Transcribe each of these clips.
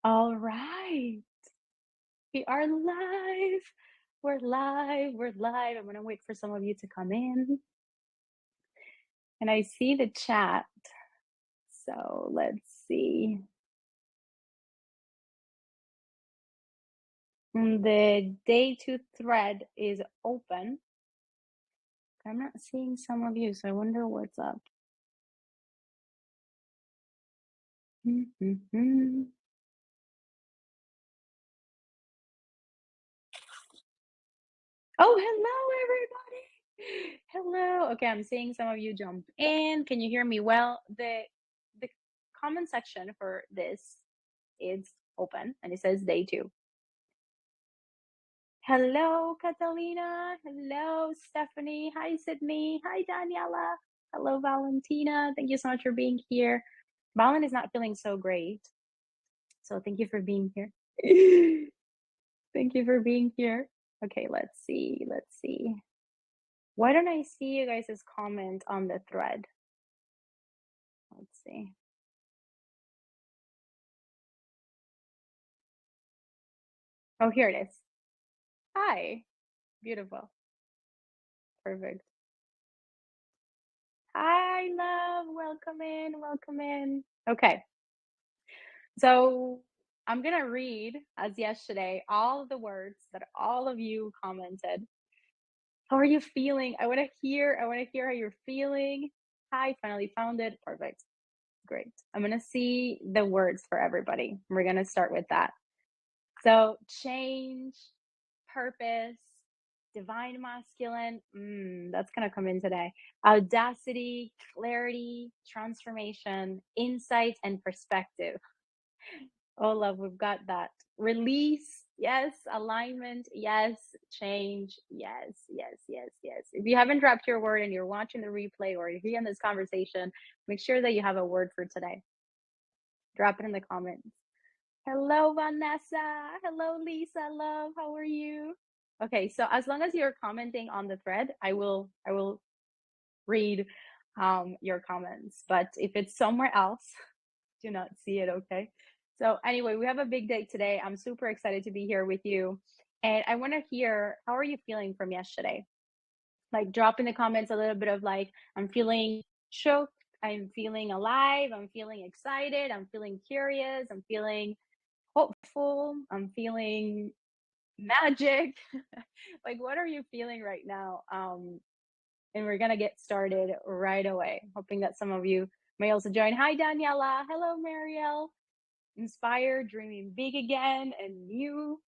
All right. We are live. We're live. We're live. I'm going to wait for some of you to come in. And I see the chat. So let's see. The day two thread is open. I'm not seeing some of you, so I wonder what's up. Mm-hmm. Oh, hello, everybody. Hello. Okay, I'm seeing some of you jump in. Can you hear me well? The comment section for this is open and it says day two. Hello, Catalina. Hello, Stephanie. Hi, Sydney. Hi, Daniela. Hello, Valentina. Thank you so much for being here. Valen is not feeling so great, so thank you for being here. Thank you for being here. Okay, let's see. Let's see. Why don't I see you guys' comment on the thread? Let's see. Oh, here it is. Hi. Beautiful. Perfect. Hi, love. Welcome in. Welcome in. Okay. So I'm going to read, as yesterday, all of the words that all of you commented. How are you feeling? I want to hear how you're feeling. Hi, finally found it. Perfect. Great. I'm going to see the words for everybody. We're going to start with that. So change, purpose, divine masculine, that's going to come in today. Audacity, clarity, transformation, insight, and perspective. Oh, love, we've got that. Release, yes. Alignment, yes. Change, yes, yes, yes, yes. If you haven't dropped your word and you're watching the replay or you're here in this conversation, make sure that you have a word for today. Drop it in the comments. Hello, Vanessa. Hello, Lisa. Love, how are you? Okay, so as long as you're commenting on the thread, I will read your comments. But if it's somewhere else, do not see it, okay? So anyway, we have a big day today. I'm super excited to be here with you. And I want to hear, how are you feeling from yesterday? Like drop in the comments a little bit of like, I'm feeling shook, I'm feeling alive, I'm feeling excited, I'm feeling curious, I'm feeling hopeful, I'm feeling magic. Like what are you feeling right now? And we're gonna get started right away. Hoping that some of you may also join. Hi, Daniela. Hello, Marielle. Inspired, dreaming big again and new.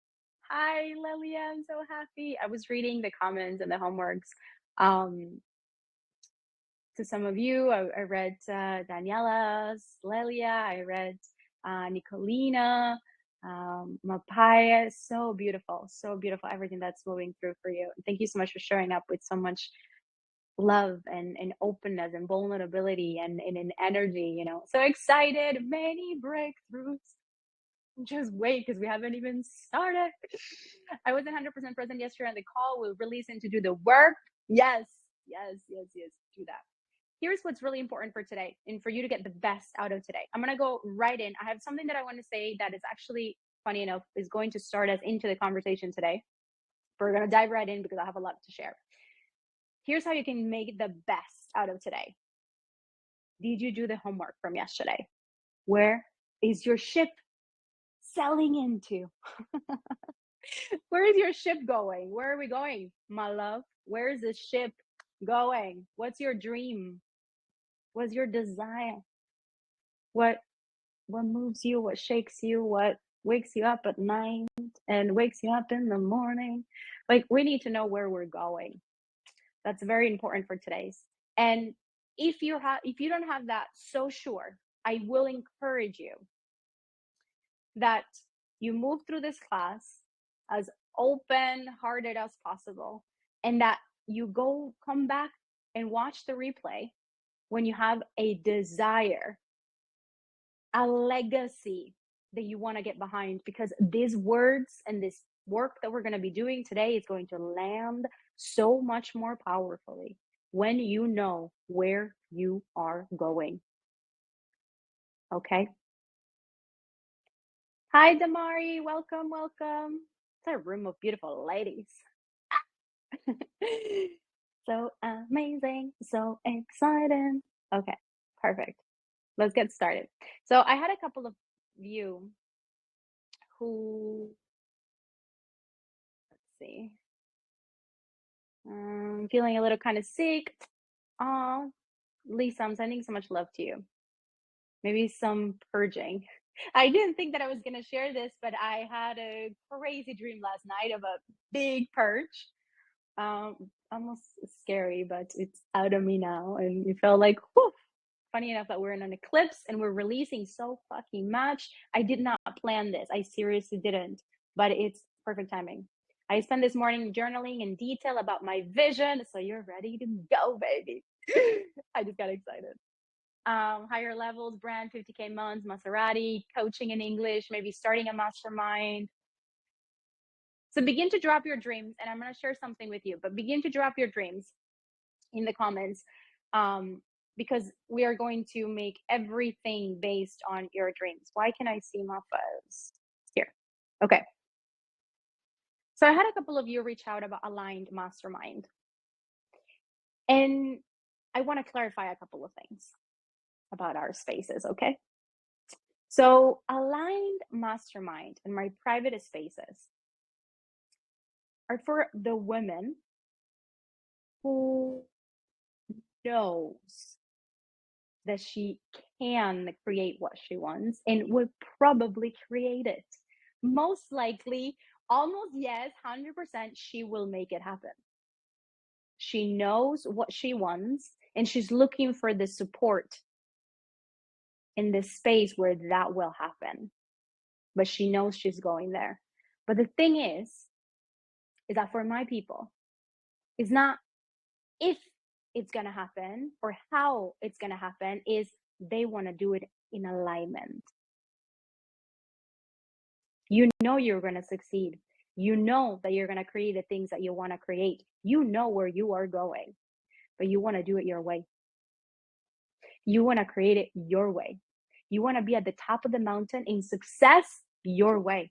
Hi, Lelia. I'm so happy. I was reading the comments and the homeworks to some of you. I read Daniela's, Lelia. I read Nicolina, Mapaya. So beautiful. So beautiful. Everything that's moving through for you. Thank you so much for showing up with so much love and openness and vulnerability and an energy, you know. So excited, many breakthroughs. Just wait because we haven't even started. I wasn't 100% present yesterday on the call. We'll release in to do the work. Yes, yes, yes, yes, do that. Here's what's really important for today and for you to get the best out of today. I'm going to go right in. I have something that I want to say that is actually, funny enough, is going to start us into the conversation today. We're going to dive right in because I have a lot to share. Here's how you can make the best out of today. Did you do the homework from yesterday? Where is your ship sailing into? Where is your ship going? Where are we going, my love? Where is this ship going? What's your dream? What's your desire? What moves you? What shakes you? What wakes you up at night and wakes you up in the morning? Like we need to know where we're going. That's very important for today's. And if you don't have that so sure, I will encourage you that you move through this class as open-hearted as possible, and that you come back and watch the replay when you have a desire, a legacy that you want to get behind, because these words and this work that we're going to be doing today is going to land so much more powerfully when you know where you are going. Okay? Hi, Damari. Welcome, welcome. It's a room of beautiful ladies. So amazing, so exciting. Okay, perfect. Let's get started. So I had a couple of you who, let's see, feeling a little kind of sick. Oh, Lisa, I'm sending so much love to you. Maybe some purging. I didn't think that I was going to share this, but I had a crazy dream last night of a big purge. Almost scary, but it's out of me now. And it felt like, whew. Funny enough that we're in an eclipse and we're releasing so fucking much. I did not plan this. I seriously didn't, but it's perfect timing. I spent this morning journaling in detail about my vision. So you're ready to go, baby. I just got excited. Higher levels, brand, 50K months, Maserati, coaching in English, maybe starting a mastermind. So begin to drop your dreams, and I'm going to share something with you, but begin to drop your dreams in the comments, because we are going to make everything based on your dreams. Why can I see my files here? Okay. So I had a couple of you reach out about aligned mastermind, and I want to clarify a couple of things about our spaces, okay? So aligned mastermind and my private spaces are for the women who knows that she can create what she wants and would probably create it. Most likely, almost yes, 100%, she will make it happen. She knows what she wants and she's looking for the support in this space where that will happen. But she knows she's going there. But the thing is that for my people, it's not if it's going to happen or how it's going to happen, is they want to do it in alignment. You know you're going to succeed. You know that you're going to create the things that you want to create. You know where you are going, but you want to do it your way. You want to create it your way. You want to be at the top of the mountain in success your way.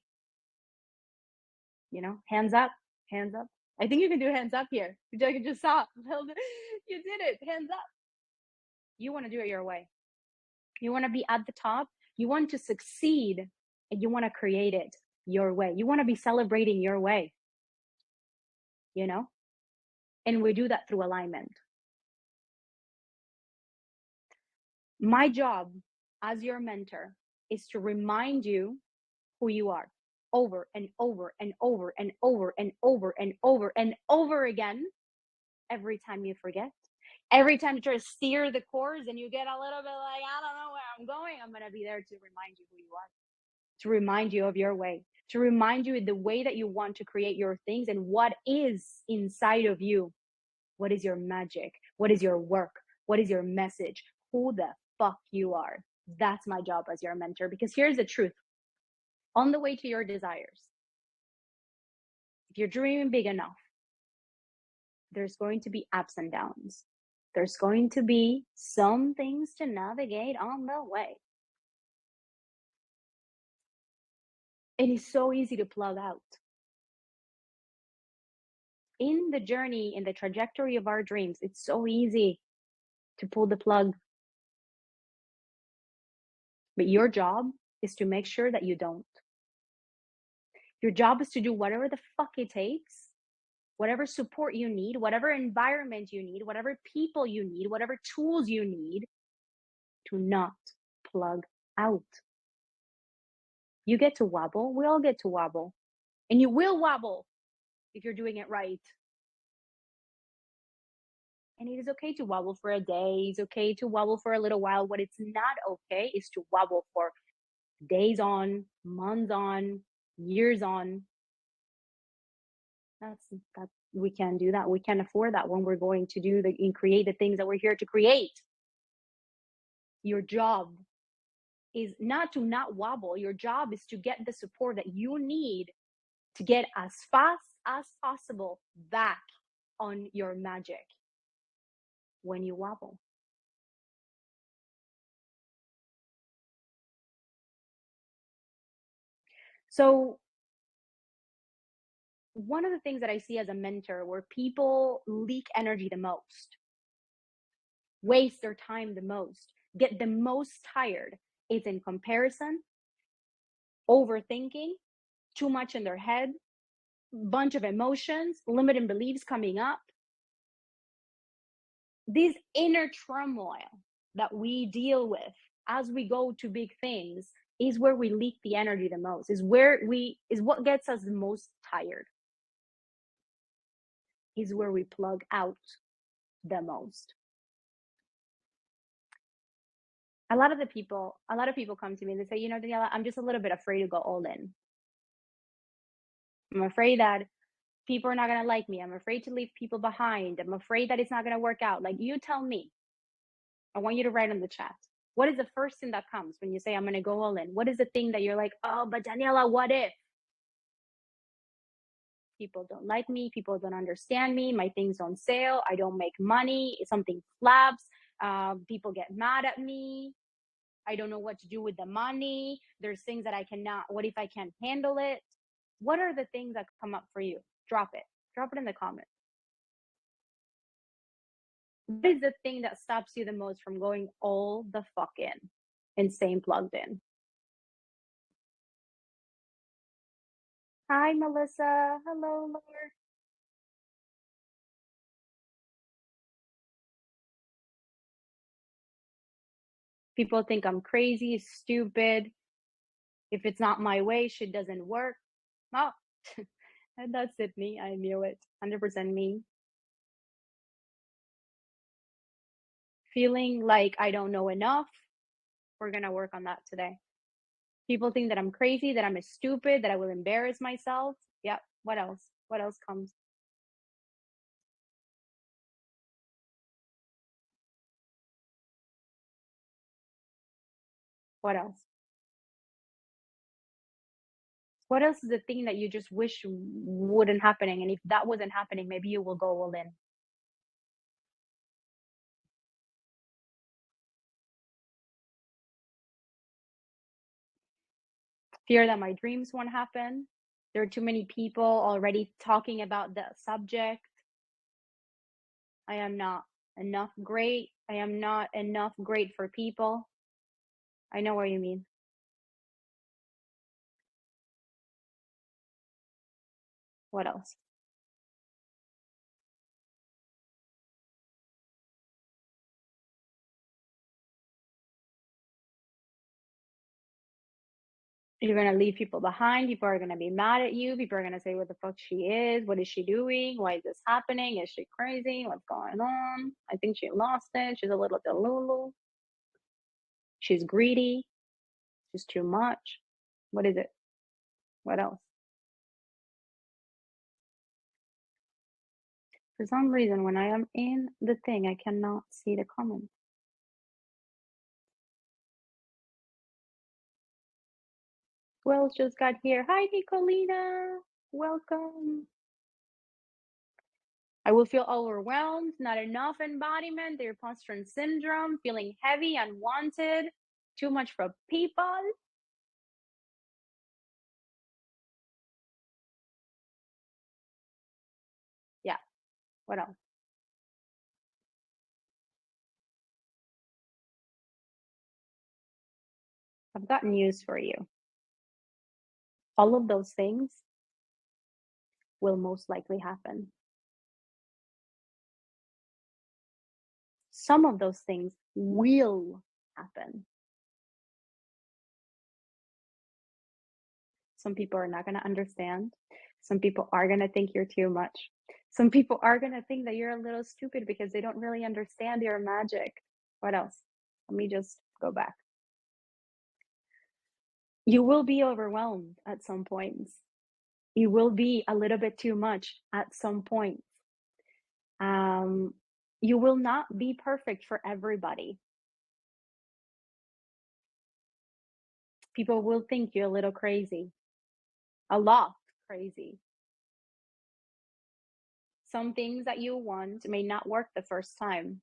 You know, hands up, hands up. I think you can do hands up here. You just saw. You did it. Hands up. You want to do it your way. You want to be at the top. You want to succeed, and you want to create it your way. You want to be celebrating your way. You know? And we do that through alignment. My job as your mentor is to remind you who you are over and over and over and over and over and over and over again. Every time you forget, every time you try to steer the course and you get a little bit like, I don't know where I'm going, I'm going to be there to remind you who you are, to remind you of your way, to remind you the way that you want to create your things and what is inside of you. What is your magic? What is your work? What is your message? Who the fuck you are? That's my job as your mentor, because here's the truth. On the way to your desires, if you're dreaming big enough, there's going to be ups and downs. There's going to be some things to navigate on the way. It is so easy to plug out. In the journey, in the trajectory of our dreams, it's so easy to pull the plug. But your job is to make sure that you don't. Your job is to do whatever the fuck it takes, whatever support you need, whatever environment you need, whatever people you need, whatever tools you need to not plug out. You get to wobble. We all get to wobble. And you will wobble if you're doing it right. And it is okay to wobble for a day. It's okay to wobble for a little while. What it's not okay is to wobble for days on, months on, years on. That we can't do that. We can't afford that when we're going to do and create the things that we're here to create. Your job is not to not wobble. Your job is to get the support that you need to get as fast as possible back on your magic when you wobble. So one of the things that I see as a mentor where people leak energy the most, waste their time the most, get the most tired is in comparison, overthinking, too much in their head, bunch of emotions, limiting beliefs coming up. This inner turmoil that we deal with as we go to big things is where we leak the energy the most, is what gets us the most tired, is where we plug out the most. A lot of people come to me and they say, Daniela, I'm just a little bit afraid to go all in. I'm afraid that people are not going to like me. I'm afraid to leave people behind. I'm afraid that it's not going to work out. Like, you tell me. I want you to write in the chat. What is the first thing that comes when you say, I'm going to go all in? What is the thing that you're like, oh, but Daniela, what if? People don't like me. People don't understand me. My things don't sell. I don't make money. Something flaps. People get mad at me. I don't know what to do with the money. There's things that I cannot. What if I can't handle it? What are the things that come up for you? Drop it. Drop it in the comments. What is the thing that stops you the most from going all the fuck in and staying plugged in? Hi, Melissa. Hello, Lord. People think I'm crazy, stupid. If it's not my way, shit doesn't work. Oh, and that's it, me. I knew it. 100% me. Feeling like I don't know enough. We're going to work on that today. People think that I'm crazy, that I'm stupid, that I will embarrass myself. Yep. What else? What else comes? What else? What else is the thing that you just wish wouldn't happening? And if that wasn't happening, maybe you will go all in. Fear that my dreams won't happen. There are too many people already talking about the subject. I am not enough great. I am not enough great for people. I know what you mean. What else? You're gonna leave people behind. People are gonna be mad at you. People are gonna say, "What the fuck she is? What is she doing? Why is this happening? Is she crazy? What's going on? I think she lost it. She's a little delulu. She's greedy. She's too much." What is it? What else? For some reason, when I am in the thing, I cannot see the comments. Who else just got here? Hi, Nicolina. Welcome. I will feel overwhelmed, not enough embodiment, the imposter syndrome, feeling heavy, unwanted, too much for people. Yeah, what else? I've got news for you. All of those things will most likely happen. Some of those things will happen. Some people are not going to understand. Some people are going to think you're too much. Some people are going to think that you're a little stupid because they don't really understand your magic. What else? Let me just go back. You will be overwhelmed at some points. You will be a little bit too much at some points. You will not be perfect for everybody. People will think you're a little crazy, a lot crazy. Some things that you want may not work the first time.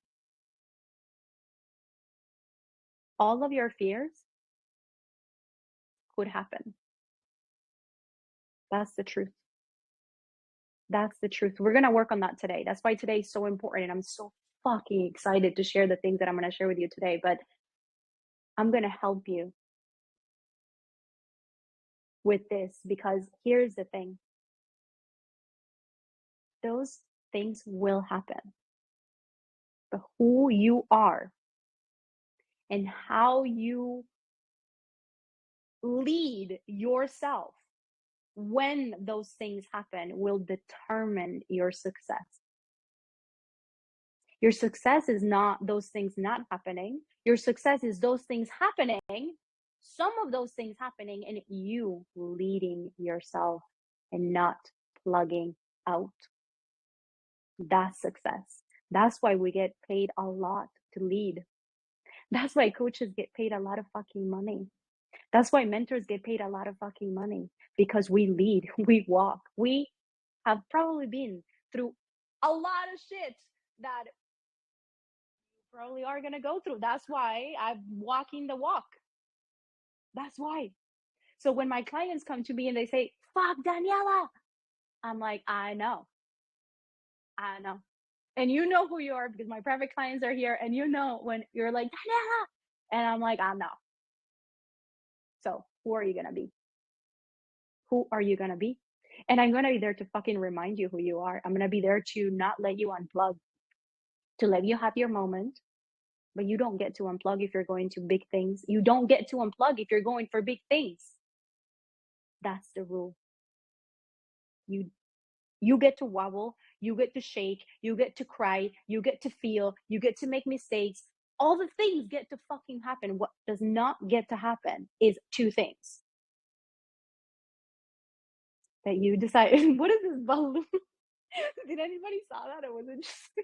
All of your fears could happen. That's the truth. That's the truth. We're gonna work on that today. That's why today is so important, and I'm so fucking excited to share the things that I'm gonna share with you today. But I'm gonna help you with this because here's the thing: those things will happen. But who you are and how you lead yourself when those things happen will determine your success. Your success is not those things not happening. Your success is those things happening, some of those things happening, and you leading yourself and not plugging out. That's success. That's why we get paid a lot to lead. That's why coaches get paid a lot of fucking money. That's why mentors get paid a lot of fucking money because we lead, we walk. We have probably been through a lot of shit that probably are going to go through. That's why I'm walking the walk. That's why. So when my clients come to me and they say, fuck Daniela, I'm like, I know. I know. And you know who you are because my private clients are here. And you know when you're like, Daniela. And I'm like, I know. So who are you going to be? Who are you going to be? And I'm going to be there to fucking remind you who you are. I'm going to be there to not let you unplug, to let you have your moment. But you don't get to unplug if you're going to big things. You don't get to unplug if you're going for big things. That's the rule. You get to wobble, you get to shake, you get to cry, you get to feel, you get to make mistakes. All the things get to fucking happen. What does not get to happen is two things. That you decide, what is this balloon? Did anybody saw that? Or was it just oh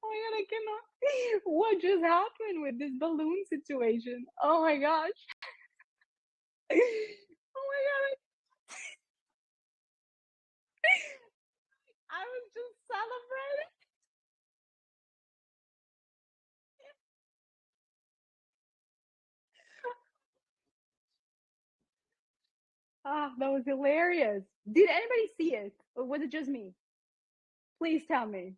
my god, I cannot. What just happened with this balloon situation? Oh my gosh. Oh my god. I was just celebrating. Ah, that was hilarious. Did anybody see it? Or was it just me? Please tell me.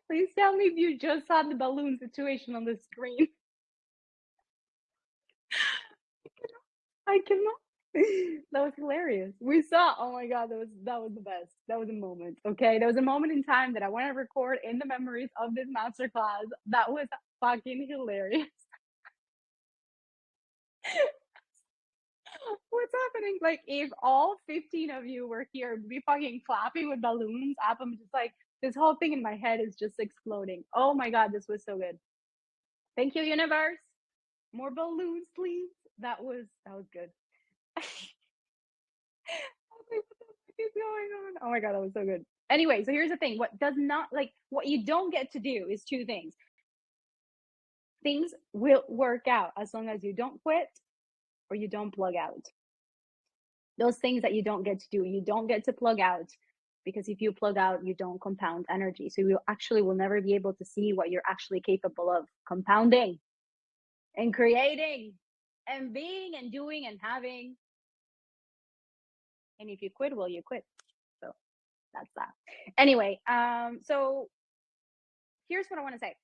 Please tell me if you just saw the balloon situation on the screen. I cannot. That was hilarious. We saw. Oh my god, that was the best. That was a moment. Okay, there was a moment in time that I want to record in the memories of this masterclass. That was fucking hilarious. What's happening? Like, if all 15 of you were here, be fucking clapping with balloons up. I'm just like, this whole thing in my head is just exploding. Oh my god, this was so good. Thank you, universe. More balloons, please. That was good. I was like, what the fuck is going on? Oh my god, that was so good. Anyway, so here's the thing. What does not like what you don't get to do is two things. Things will work out as long as you don't quit or you don't plug out. Those things that you don't get to do, you don't get to plug out because if you plug out, you don't compound energy. So you actually will never be able to see what you're actually capable of compounding and creating and being and doing and having. And if you quit, well, you quit. So that's that. Anyway, so here's what I want to say.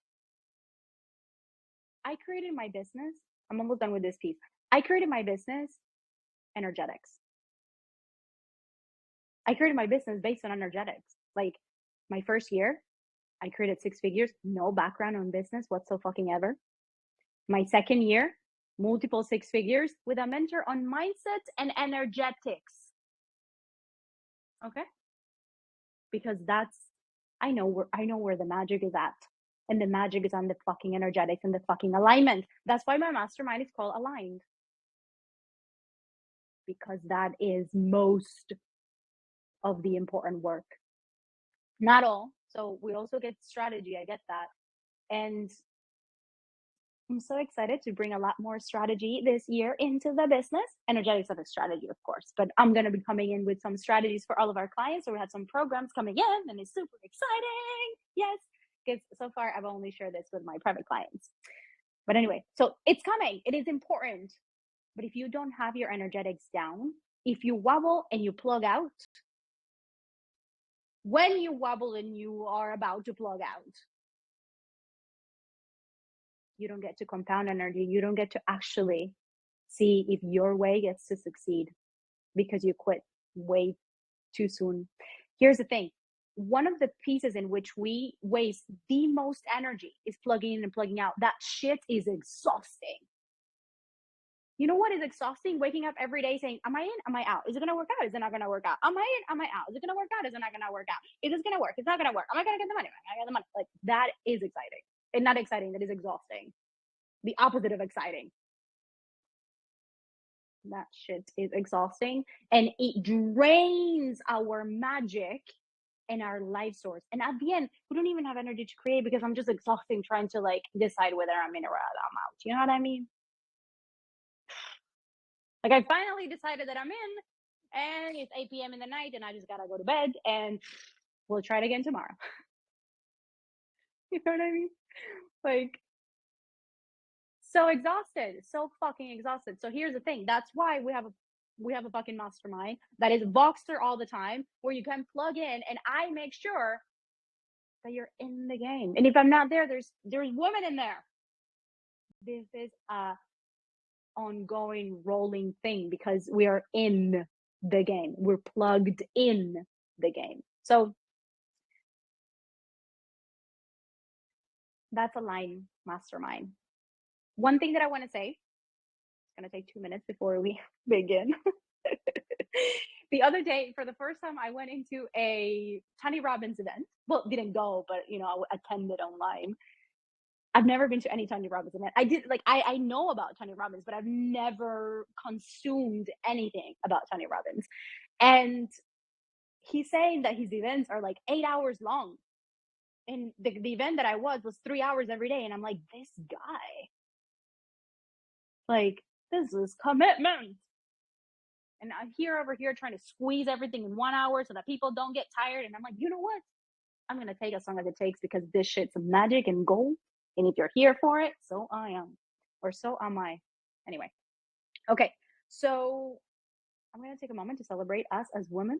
I created my business. I'm almost done with this piece. I created my business, energetics. I created my business based on energetics. Like my first year, I created 6 figures, no background on business whatsoever. My second year, multiple 6 figures with a mentor on mindset and energetics. Okay? Because I know where the magic is at. And the magic is on the fucking energetics and the fucking alignment. That's why my mastermind is called Aligned. Because that is most of the important work. Not all. So we also get strategy. I get that. And I'm so excited to bring a lot more strategy this year into the business. Energetics of a strategy, of course, but I'm going to be coming in with some strategies for all of our clients. So we have some programs coming in and it's super exciting. Yes. Because so far I've only shared this with my private clients. But anyway, so it's coming. It is important. But if you don't have your energetics down, if you wobble and you plug out, when you wobble and you are about to plug out, you don't get to compound energy. You don't get to actually see if your way gets to succeed because you quit way too soon. Here's the thing, one of the pieces in which we waste the most energy is plugging in and plugging out. That shit is exhausting. You know what is exhausting? Waking up every day saying, am I in? Am I out? Is it going to work out? Is it not going to work out? Am I in? Am I out? Is it going to work out? Is it not going to work out? Is this going to work? It's not going to work. Am I going to get the money? Am I going to get the money? Like, that is exciting. And not exciting, that is exhausting. The opposite of exciting. That shit is exhausting. And it drains our magic and our life source. And at the end, we don't even have energy to create because I'm just exhausting trying to like decide whether I'm in or I'm out. You know what I mean? Like, I finally decided that I'm in, and it's 8 p.m. in the night, and I just gotta go to bed, and we'll try it again tomorrow. You know what I mean? Like, so exhausted, so fucking exhausted. So here's the thing. That's why we have a fucking mastermind that is Voxer all the time, where you can plug in, and I make sure that you're in the game. And if I'm not there, there's women in there. This is a ongoing rolling thing because we are in the game. We're plugged in the game. So that's Align Mastermind. One thing that I want to say, it's going to take 2 minutes before we begin. The other day, for the first time, I went into a Tony Robbins event. Well, didn't go, but I attended online. I've never been to any Tony Robbins event. I know about Tony Robbins, but I've never consumed anything about Tony Robbins. And he's saying that his events are like 8 hours long. And the event that I was 3 hours every day. And I'm like, this guy, like, this is commitment. And I'm over here trying to squeeze everything in 1 hour so that people don't get tired. And I'm like, you know what? I'm going to take as long as it takes because this shit's magic and gold. And if you're here for it, so I am. Or so am I. Anyway. Okay. So I'm going to take a moment to celebrate us as women.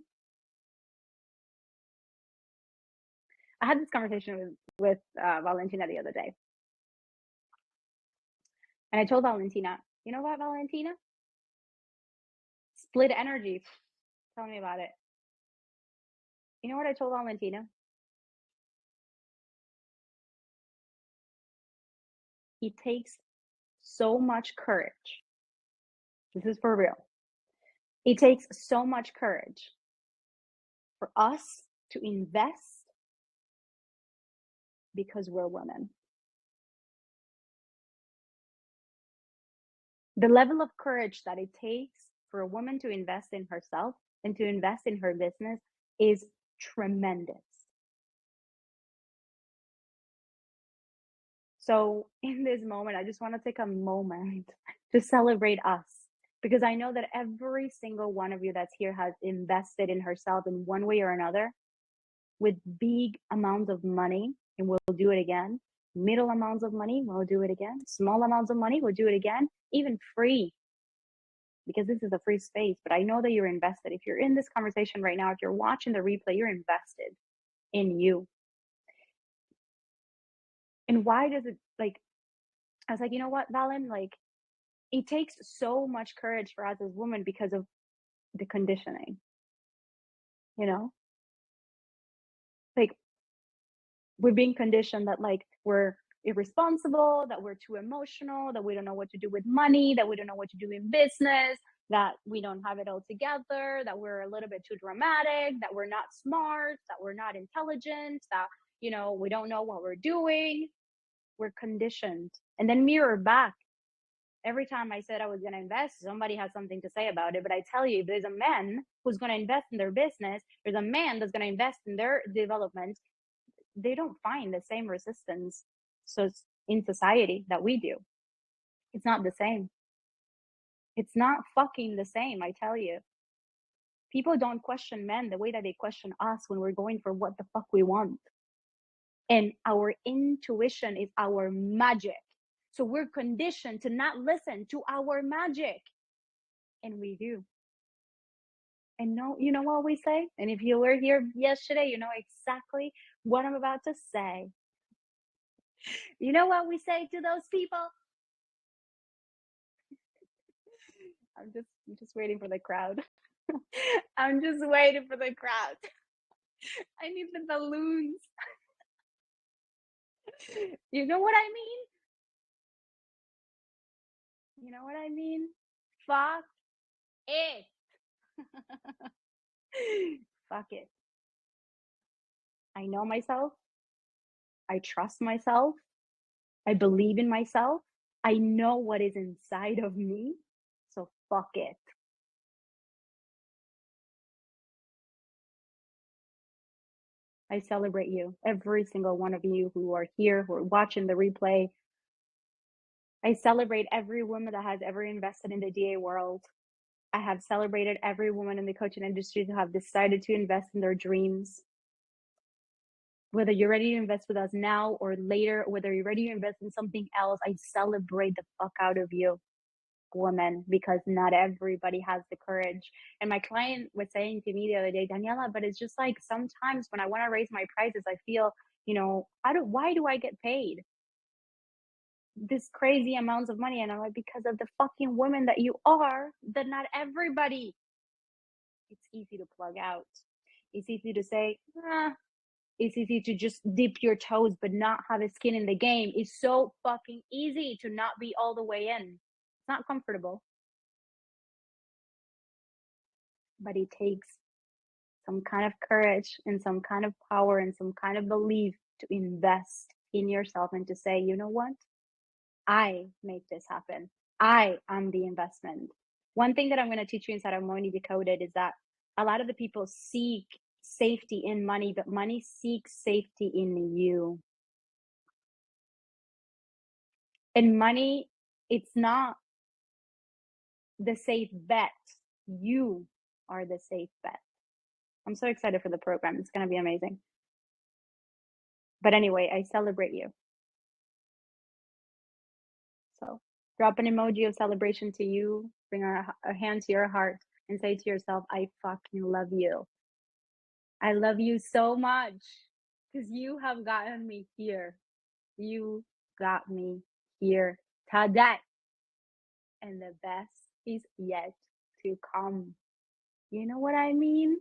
I had this conversation with Valentina the other day. And I told Valentina, you know what, Valentina? Split energy. Tell me about it. You know what I told Valentina? It takes so much courage. This is for real. It takes so much courage for us to invest because we're women. The level of courage that it takes for a woman to invest in herself and to invest in her business is tremendous. So in this moment, I just want to take a moment to celebrate us because I know that every single one of you that's here has invested in herself in one way or another with big amounts of money, and we'll do it again. Middle amounts of money, we'll do it again. Small amounts of money, we'll do it again. Even free, because this is a free space. But I know that you're invested. If you're in this conversation right now, if you're watching the replay, you're invested in you. And why does it, like, I was like, you know what, Valen, like, it takes so much courage for us as women because of the conditioning, like, we're being conditioned that, like, we're irresponsible, that we're too emotional, that we don't know what to do with money, that we don't know what to do in business, that we don't have it all together, that we're a little bit too dramatic, that we're not smart, that we're not intelligent, that, we don't know what we're doing. We're conditioned. And then mirror back. Every time I said I was going to invest, somebody has something to say about it. But I tell you, if there's a man who's going to invest in their business, there's a man that's going to invest in their development, they don't find the same resistance in society that we do. It's not the same. It's not fucking the same, I tell you. People don't question men the way that they question us when we're going for what the fuck we want. And our intuition is our magic. So we're conditioned to not listen to our magic. And we do. And no, you know what we say? And if you were here yesterday, you know exactly what I'm about to say. You know what we say to those people? I'm just waiting for the crowd. I'm just waiting for the crowd. I need the balloons. You know what I mean? You know what I mean? Fuck it. Fuck it. I know myself. I trust myself. I believe in myself. I know what is inside of me. So fuck it. I celebrate you, every single one of you who are here, who are watching the replay. I celebrate every woman that has ever invested in the DA world. I have celebrated every woman in the coaching industry who have decided to invest in their dreams. Whether you're ready to invest with us now or later, whether you're ready to invest in something else, I celebrate the fuck out of you, woman, because not everybody has the courage. And my client was saying to me the other day, Daniela, but it's just like sometimes when I want to raise my prices, I feel, why do I get paid this crazy amounts of money? And I'm like, because of the fucking women that you are, that not everybody. It's easy to plug out. It's easy to say, it's easy to just dip your toes but not have a skin in the game. It's so fucking easy to not be all the way in. It's not comfortable, but it takes some kind of courage and some kind of power and some kind of belief to invest in yourself and to say, you know what? I make this happen. I am the investment. One thing that I'm going to teach you inside of Money Decoded is that a lot of the people seek safety in money, but money seeks safety in you. And money, it's not the safe bet. You are the safe bet. I'm so excited for the program. It's going to be amazing. But anyway, I celebrate you. So drop an emoji of celebration to you, bring a hand to your heart, and say to yourself, I fucking love you. I love you so much because you have gotten me here. You got me here today. And the best is yet to come. You know what I mean?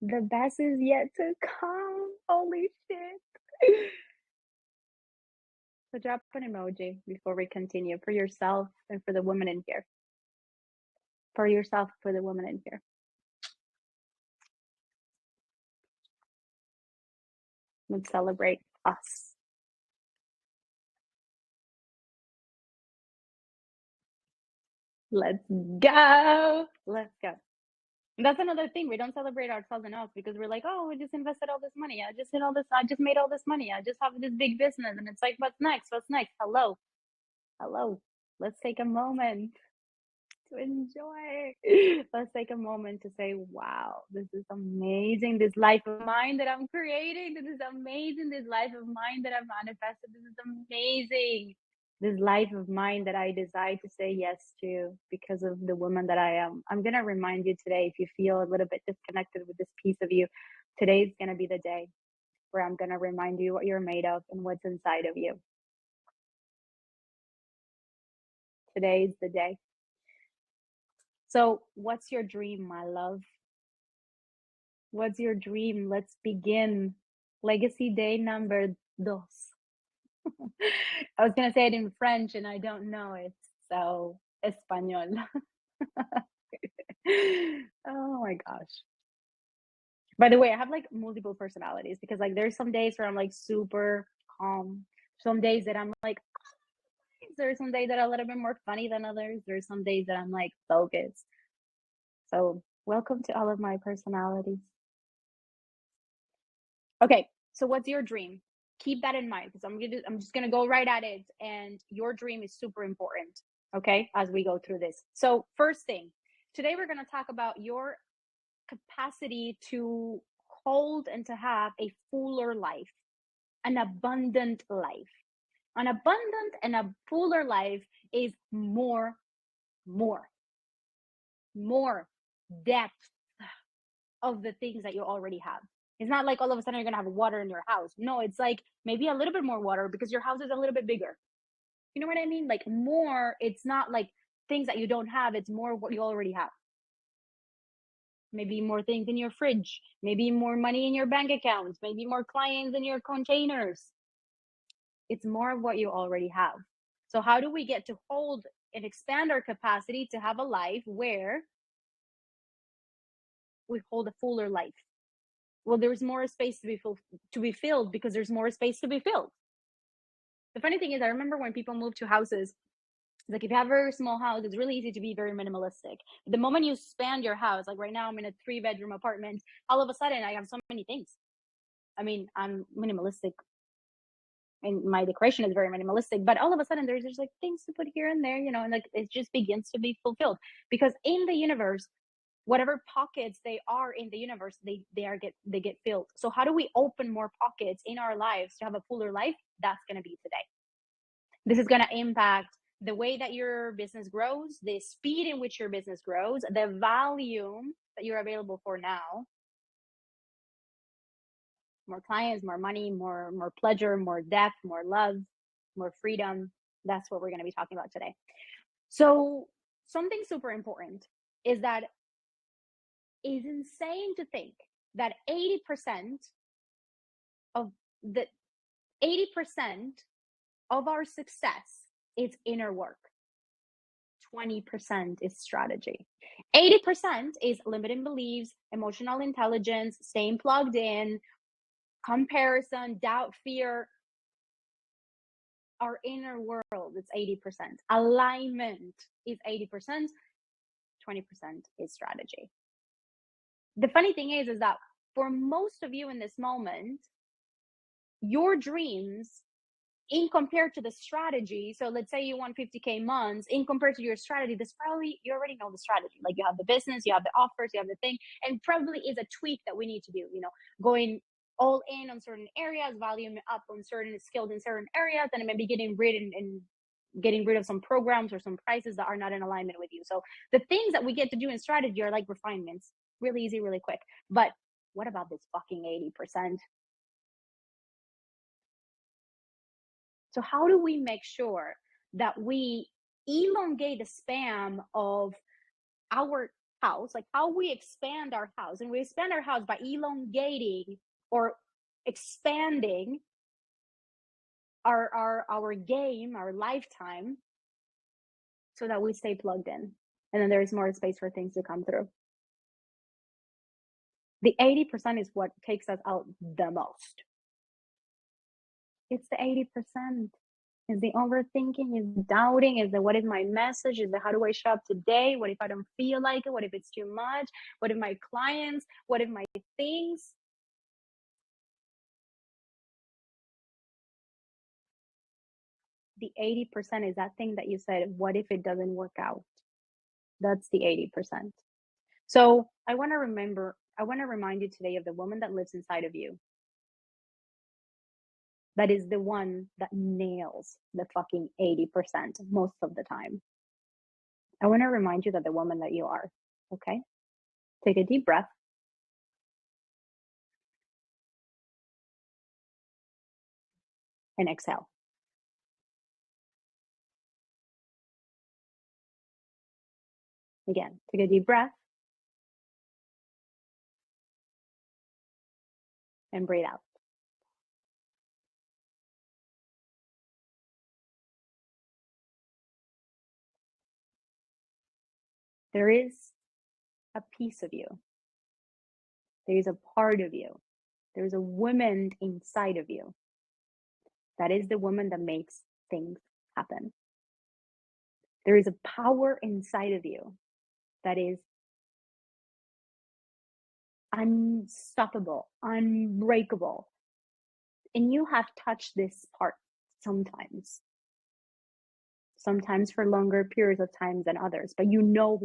The best is yet to come. Holy shit. So drop an emoji before we continue for yourself and for the women in here. For yourself, for the women in here. Let's celebrate us. Let's go. Let's go. And that's another thing. We don't celebrate ourselves enough because we're like, oh, we just invested all this money. I just did all this. I just made all this money. I just have this big business. And it's like, what's next? What's next? Hello. Hello. Let's take a moment to enjoy. Let's take a moment to say, wow, this is amazing. This life of mine that I'm creating. This is amazing. This life of mine that I've manifested. This is amazing. This life of mine that I decide to say yes to because of the woman that I am. I'm going to remind you today, if you feel a little bit disconnected with this piece of you, today's going to be the day where I'm going to remind you what you're made of and what's inside of you. Today's the day. So, what's your dream, my love? What's your dream? Let's begin. Legacy day number dos. I was going to say it in French and I don't know it. So, Espanol. Oh my gosh. By the way, I have like multiple personalities because like there's some days where I'm like super calm. Some days that I'm like, there's some days that are a little bit more funny than others. There's some days that I'm like focused. So, welcome to all of my personalities. Okay, so what's your dream? Keep that in mind because I'm just gonna go right at it, and your dream is super important. Okay, as we go through this. So first thing, today we're gonna talk about your capacity to hold and to have a fuller life, an abundant life. An abundant and a fuller life is more, more, more. depth of the things that you already have. It's not like all of a sudden you're gonna have water in your house. No, it's like maybe a little bit more water because your house is a little bit bigger. You know what I mean? Like more, it's not like things that you don't have, it's more what you already have. Maybe more things in your fridge, maybe more money in your bank accounts, maybe more clients in your containers. It's more of what you already have. So, how do we get to hold and expand our capacity to have a life where we hold a fuller life? Well, there's more space to be filled because there's more space to be filled. The funny thing is, I remember when people move to houses, like if you have a very small house, it's really easy to be very minimalistic. But the moment you expand your house, like right now, I'm in a 3-bedroom apartment. All of a sudden, I have so many things. I mean, I'm minimalistic, and my decoration is very minimalistic. But all of a sudden, there's just like things to put here and there, you know, and like it just begins to be fulfilled because in the universe, whatever pockets they are in the universe, they get filled. So how do we open more pockets in our lives to have a fuller life? That's going to be today. This is going to impact the way that your business grows, the speed in which your business grows, the volume that you're available for now. More clients, more money, more pleasure, more depth, more love, more freedom. That's what we're going to be talking about today. So something super important is that it's insane to think that 80% of the 80% of our success is inner work. 20% is strategy. 80% is limiting beliefs, emotional intelligence, staying plugged in, comparison, doubt, fear. Our inner world is 80%. Alignment is 80%. 20% is strategy. The funny thing is that for most of you in this moment, your dreams in compared to the strategy, so let's say you want 50K months, in compared to your strategy, this probably, you already know the strategy. Like you have the business, you have the offers, you have the thing, and probably is a tweak that we need to do, you know, going all in on certain areas, volume up on certain skills in certain areas, and maybe getting rid of some programs or some prices that are not in alignment with you. So the things that we get to do in strategy are like refinements, really easy, really quick. But what about this fucking 80%? So how do we make sure that we elongate the span of our house, like how we expand our house, and we expand our house by elongating or expanding our game, our lifetime, so that we stay plugged in, and then there's more space for things to come through. The 80% is what takes us out the most. It's the 80%. Is the overthinking? Is doubting? Is the what is my message? Is the how do I show up today? What if I don't feel like it? What if it's too much? What if my clients? What if my things? The 80% is that thing that you said, what if it doesn't work out? That's the 80%. So I want to remind you today of the woman that lives inside of you. That is the one that nails the fucking 80% most of the time. I want to remind you that the woman that you are, okay? Take a deep breath. And exhale. Again, take a deep breath and breathe out. There is a piece of you. There is a part of you. There's a woman inside of you. That is the woman that makes things happen. There is a power inside of you that is unstoppable, unbreakable. And you have touched this part sometimes for longer periods of time than others, but you know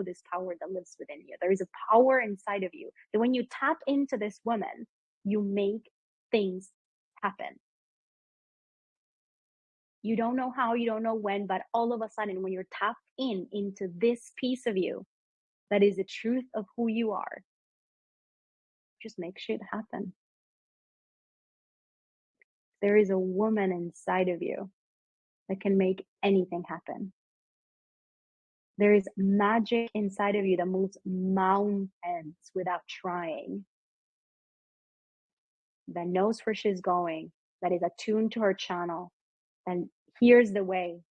this power that lives within you. There is a power inside of you that when you tap into this woman, you make things happen. You don't know how, you don't know when, but all of a sudden when you're tapped into this piece of you, that is the truth of who you are, just make shit happen. There is a woman inside of you that can make anything happen. There is magic inside of you that moves mountains without trying, that knows where she's going, that is attuned to her channel, and hears the way,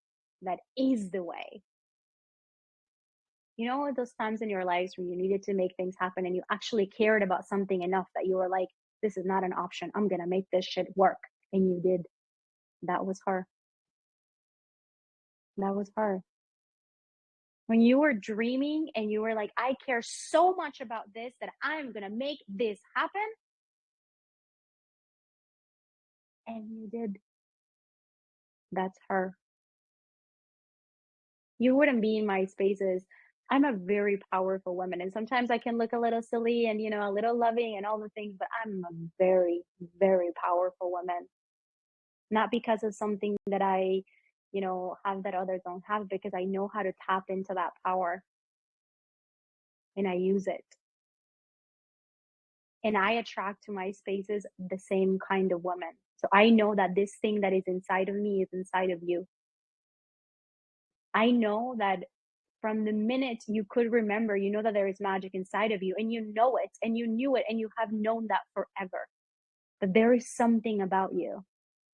that is the way. You know, those times in your lives where you needed to make things happen and you actually cared about something enough that you were like, this is not an option. I'm going to make this shit work. And you did. That was her. That was her. When you were dreaming and you were like, I care so much about this that I'm going to make this happen. And you did. That's her. You wouldn't be in my spaces. I'm a very powerful woman. And sometimes I can look a little silly and, you know, a little loving and all the things, but I'm a very, very powerful woman. Not because of something that I, you know, have that others don't have, because I know how to tap into that power and I use it. And I attract to my spaces the same kind of woman. So I know that this thing that is inside of me is inside of you. I know that from the minute you could remember, you know that there is magic inside of you and you know it and you knew it and you have known that forever. But there is something about you,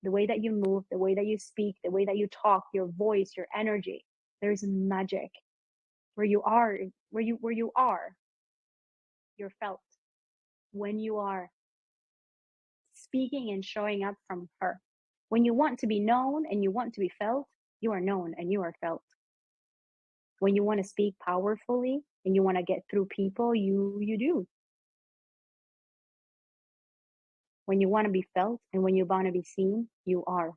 the way that you move, the way that you speak, the way that you talk, your voice, your energy. There's magic where you are, you're felt when you are speaking and showing up from her. When you want to be known and you want to be felt, you are known and you are felt. When you want to speak powerfully and you want to get through people, you do. When you want to be felt and when you want to be seen, you are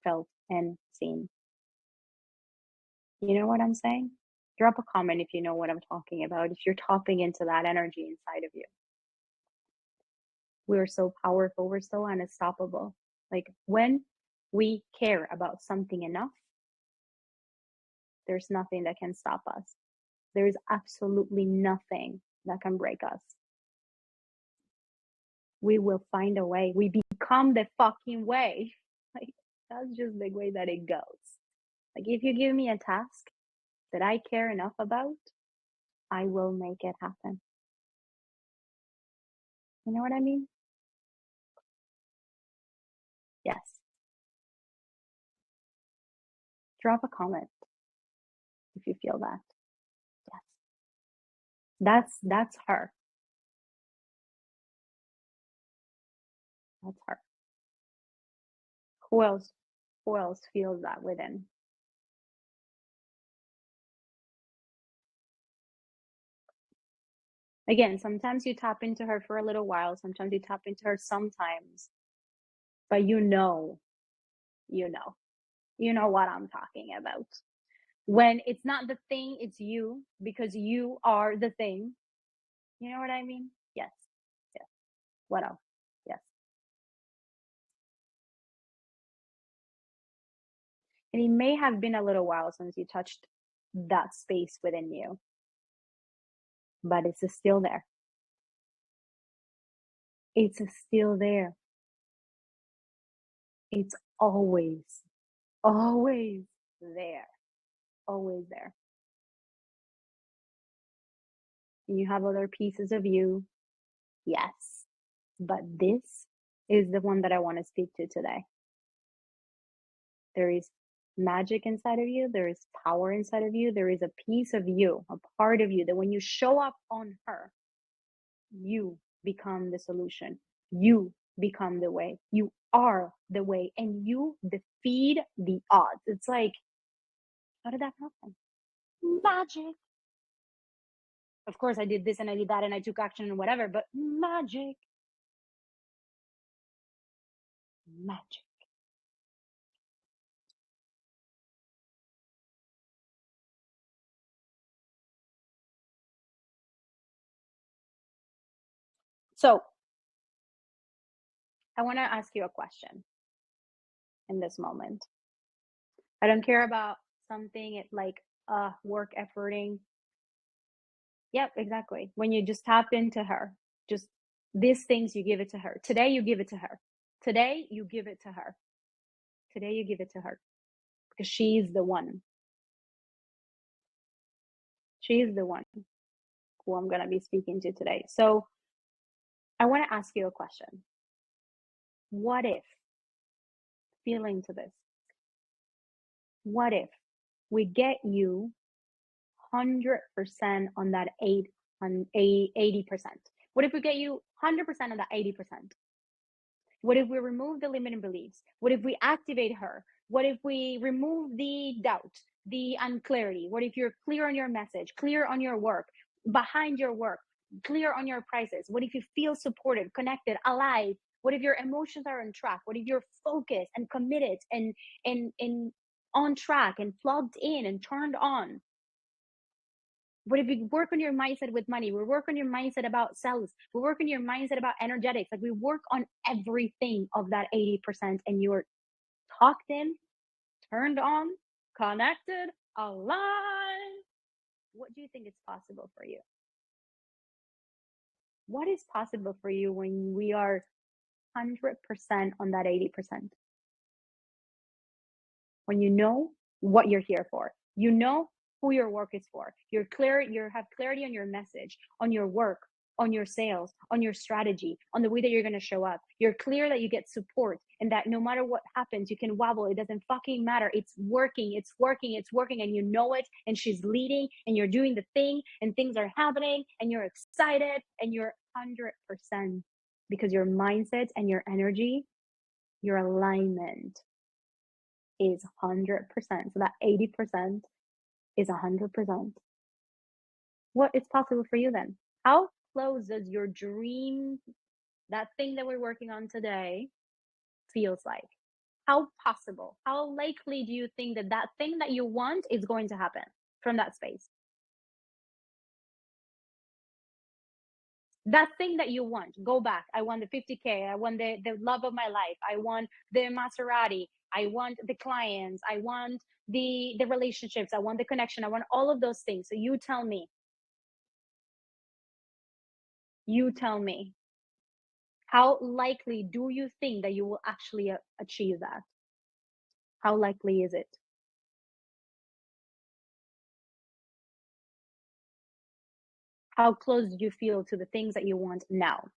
felt and seen. You know what I'm saying? Drop a comment if you know what I'm talking about, if you're tapping into that energy inside of you. We're so powerful, we're so unstoppable. Like when we care about something enough, there's nothing that can stop us. There is absolutely nothing that can break us. We will find a way. We become the fucking way. Like that's just the way that it goes. Like if you give me a task that I care enough about, I will make it happen. You know what I mean? Yes. Drop a comment if you feel that. Yes. That's her. That's her. Who else? Who else feels that within? Again, sometimes you tap into her for a little while, sometimes you tap into her sometimes, but you know, you know what I'm talking about. When it's not the thing, it's you because you are the thing. You know what I mean? Yes. Yes. What else? Yes. And it may have been a little while since you touched that space within you, but it's still there. It's still there. It's always there. Always there. And you have other pieces of you, yes. But this is the one that I want to speak to today. There is magic inside of you, there is power inside of you, there is a piece of you, a part of you that when you show up on her, you become the solution. You become the way. You are the way and you defeat the odds. It's like, how did that happen? Magic. Of course, I did this and I did that and I took action and whatever, but magic. Magic. So, I want to ask you a question in this moment. I don't care about something like work efforting. Yep, exactly. When you just tap into her, just these things, you give it to her. Today, you give it to her. Today, you give it to her. Today, you give it to her because she's the one. She's the one who I'm going to be speaking to today. So I want to ask you a question. What if, feeling to this, what if we get you 100% on that 80%? What if we get you 100% on that 80%? What if we remove the limiting beliefs? What if we activate her? What if we remove the doubt, the unclarity? What if you're clear on your message, clear on your work, behind your work, clear on your prices? What if you feel supported, connected, alive? What if your emotions are on track? What if you're focused and committed and on track and plugged in and turned on? What if you work on your mindset with money? We work on your mindset about sales. We work on your mindset about energetics. Like we work on everything of that 80%, and you're talked in, turned on, connected, alive. What do you think is possible for you? What is possible for you when we are 100% on that 80%? When you know what you're here for, you know who your work is for. You're clear, you have clarity on your message, on your work, on your sales, on your strategy, on the way that you're going to show up. You're clear that you get support and that no matter what happens, you can wobble. It doesn't fucking matter. It's working, it's working, it's working, and you know it. And she's leading, and you're doing the thing, and things are happening, and you're excited, and you're 100% because your mindset and your energy, your alignment is 100%. So that 80% is 100%. What is possible for you then? How close does your dream, that thing that we're working on today, feels like? How possible, how likely do you think that that thing that you want is going to happen from that space? That thing that you want, go back. I want the 50K. I want the love of my life. I want the Maserati. I want the clients. I want the relationships. I want the connection. I want all of those things. So you tell me. You tell me. How likely do you think that you will actually achieve that? How likely is it? How close do you feel to the things that you want now?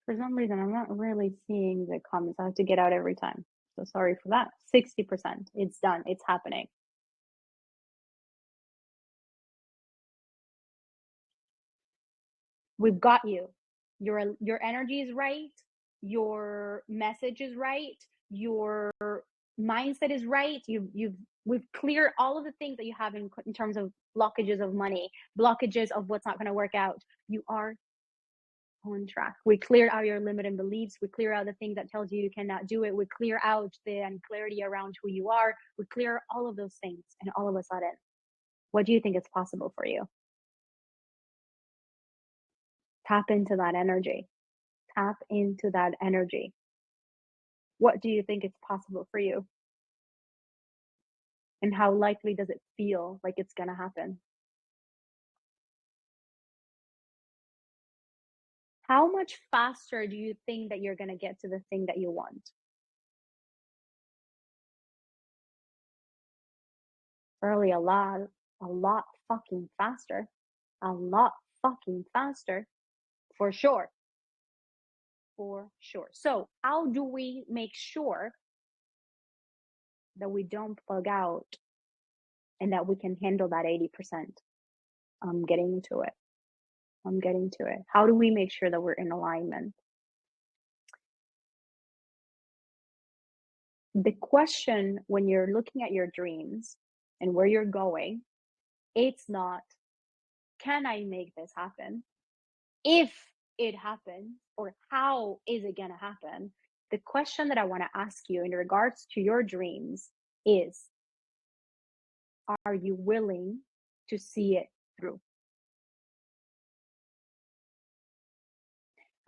For some reason, I'm not really seeing the comments. I have to get out every time. So sorry for that. 60%. It's done. It's happening. We've got you. Your energy is right. Your message is right. Your mindset is right. We've cleared all of the things that you have in terms of blockages of money, blockages of what's not going to work out. You are on track. We cleared out your limiting beliefs. We clear out the things that tells you you cannot do it. We clear out the unclarity around who you are. We clear all of those things, and all of a sudden, what do you think is possible for you? Tap into that energy. Tap into that energy. What do you think is possible for you? And how likely does it feel like it's going to happen? How much faster do you think that you're going to get to the thing that you want? Early, a lot fucking faster. A lot fucking faster. For sure. For sure. So, how do we make sure that we don't plug out and that we can handle that 80%? I'm getting into it. I'm getting to it. How do we make sure that we're in alignment? The question when you're looking at your dreams and where you're going, it's not, can I make this happen? If it happens, or how is it going to happen? The question that I want to ask you in regards to your dreams is, are you willing to see it through?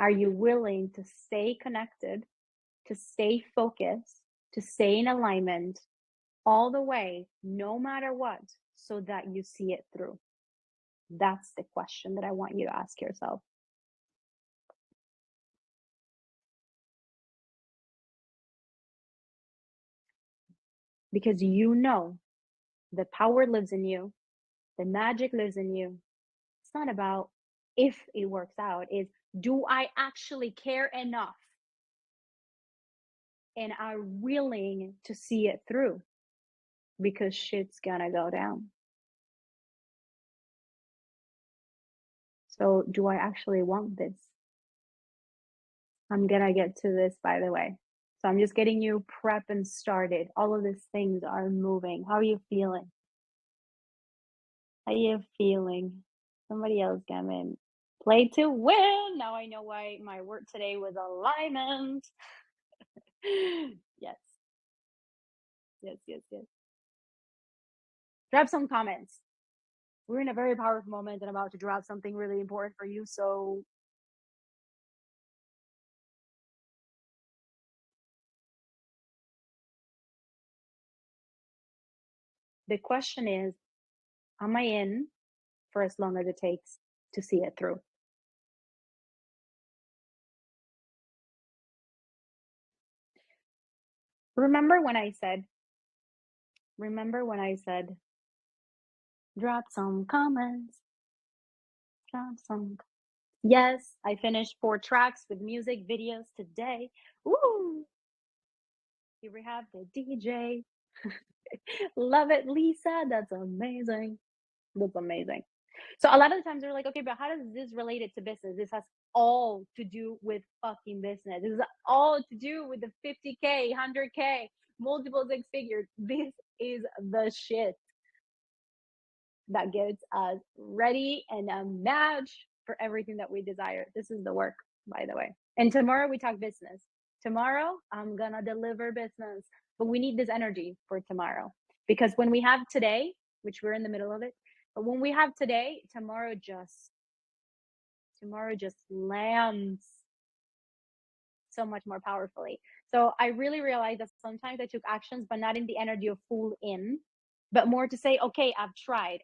Are you willing to stay connected, to stay focused, to stay in alignment all the way, no matter what, so that you see it through? That's the question that I want you to ask yourself. Because you know the power lives in you, the magic lives in you. It's not about if it works out, is do I actually care enough and are willing to see it through? Because shit's gonna go down. So, do I actually want this? I'm gonna get to this, by the way. So, I'm just getting you prep and started. All of these things are moving. How are you feeling? How are you feeling? Somebody else come in. Play to win. Now I know why my word today was alignment. Yes, yes, yes, yes. Drop some comments. We're in a very powerful moment and about to drop something really important for you. So, the question is, am I in for as long as it takes to see it through? Remember when I said, remember when I said, drop some comments, drop some. Yes, I finished 4 tracks with music videos today. Ooh, here we have the DJ. Love it, Lisa. That's amazing. That's amazing. So a lot of the times they're like, okay, but how does this relate it to business? This has all to do with fucking business. This is all to do with the 50K, 100K, multiple 6 figures. This is the shit that gets us ready and a match for everything that we desire. This is the work, by the way. And tomorrow we talk business. Tomorrow I'm gonna deliver business, but we need this energy for tomorrow because when we have today, which we're in the middle of it, but when we have today, tomorrow just lands so much more powerfully. So I really realized that sometimes I took actions, but not in the energy of full in, but more to say, okay, I've tried.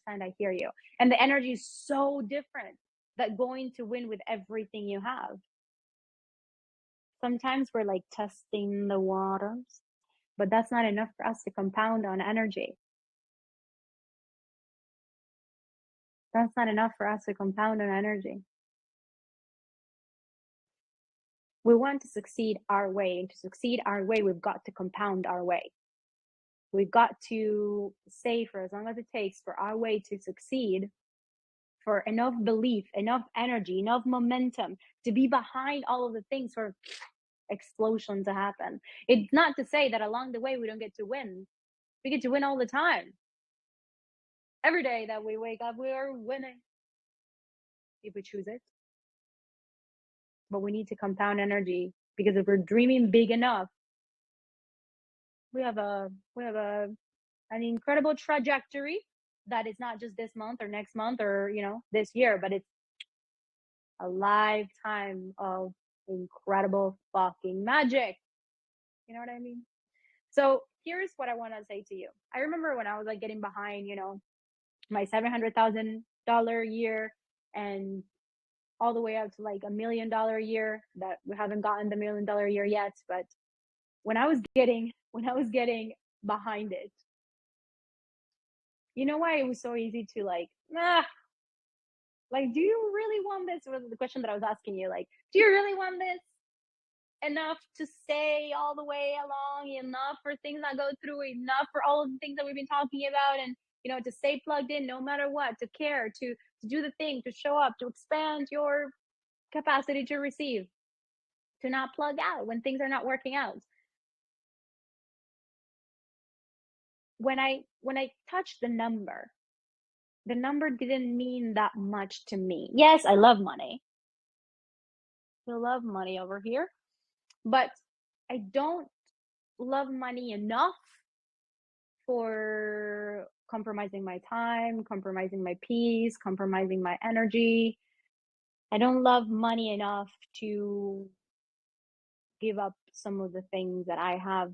100% I hear you. And the energy is so different that going to win with everything you have. Sometimes we're like testing the waters, but that's not enough for us to compound on energy. That's not enough for us to compound on energy. We want to succeed our way. And to succeed our way, we've got to compound our way. We've got to stay for as long as it takes for our way to succeed, for enough belief, enough energy, enough momentum to be behind all of the things for explosion to happen. It's not to say that along the way we don't get to win. We get to win all the time. Every day that we wake up, we are winning if we choose it. But we need to compound energy because if we're dreaming big enough, we have an incredible trajectory that is not just this month or next month or this year, but it's a lifetime of incredible fucking magic. You know what I mean? So here's what I want to say to you. I remember when I was like getting behind, my $700,000 year and all the way up to like $1 million a year, that we haven't gotten the $1 million year yet. But when I was getting behind it, you know why it was so easy to like, do you really want this? Was the question that I was asking you. Like, do you really want this? Enough to stay all the way along, enough for things that go through, enough for all of the things that we've been talking about, and to stay plugged in no matter what, to care, to do the thing, to show up, to expand your capacity to receive, to not plug out when things are not working out. When I touched the number didn't mean that much to me. Yes, I love money. I love money over here, but I don't love money enough for compromising my time, compromising my peace, compromising my energy. I don't love money enough to give up some of the things that I have.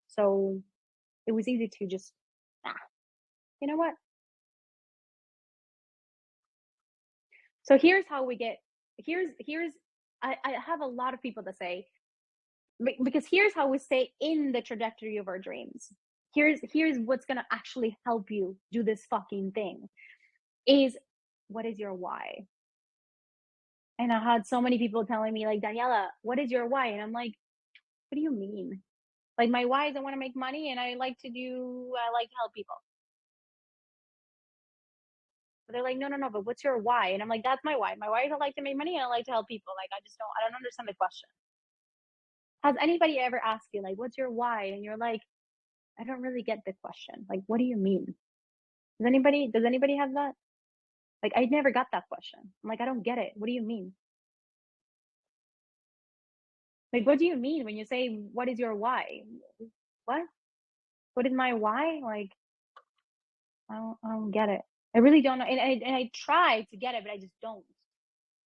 So it was easy to just, ah, you know what? So here's how we get, here's, I have a lot of people that say, because here's how we stay in the trajectory of our dreams. Here's what's gonna actually help you do this fucking thing is, what is your why? And I had so many people telling me like, Daniela, what is your why? And I'm like, what do you mean? Like my why is I want to make money and I like to help people. But they're like, no, no, no, but what's your why? And I'm like, that's my why. My why is I like to make money and I like to help people. Like I don't understand the question. Has anybody ever asked you like, what's your why? And you're like, I don't really get the question. Like, what do you mean? Does anybody have that? Like, I never got that question. I'm like, I don't get it. What do you mean? Like, what do you mean when you say, what is your why? What? What is my why? Like, I don't get it. I really don't know. And I try to get it, but I just don't.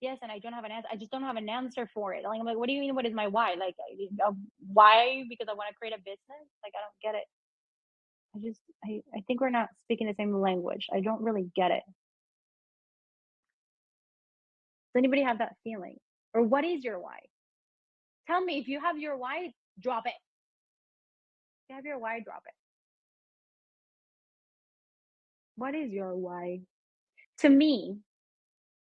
Yes, and I don't have an answer. I just don't have an answer for it. Like, I'm like, what do you mean? What is my why? Like, why? Because I want to create a business? Like, I don't get it. I think we're not speaking the same language. I don't really get it. Does anybody have that feeling? Or what is your why? Tell me if you have your why, drop it. If you have your why, drop it. What is your why? To me,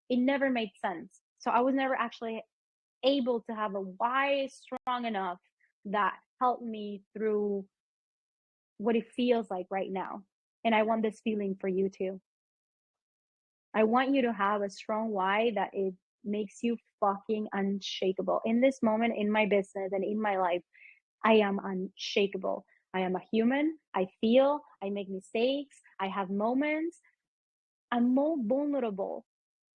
it never made sense. So I was never actually able to have a why strong enough that helped me through what it feels like right now. And I want this feeling for you too. I want you to have a strong why that it makes you fucking unshakable. In this moment in my business and in my life, I am unshakable. I am a human. I feel, I make mistakes, I have moments. I'm more vulnerable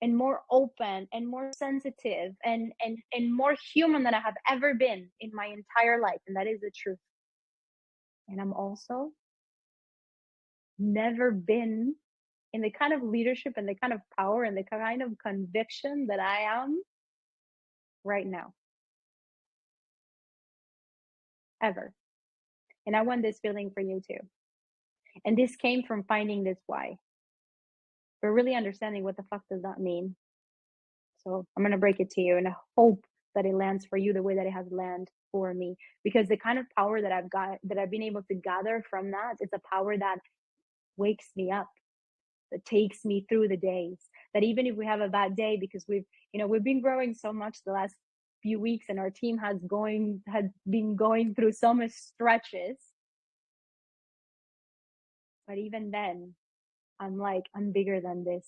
and more open and more sensitive and more human than I have ever been in my entire life. And that is the truth. And I'm also never been in the kind of leadership and the kind of power and the kind of conviction that I am right now, ever. And I want this feeling for you too. And this came from finding this why, but really understanding what the fuck does that mean. So I'm going to break it to you and I hope that it lands for you the way that it has landed for me. Because the kind of power that I've got, that I've been able to gather from that, it's a power that wakes me up, that takes me through the days. That even if we have a bad day, because we've been growing so much the last few weeks and our team had been going through some stretches. But even then, I'm like, I'm bigger than this.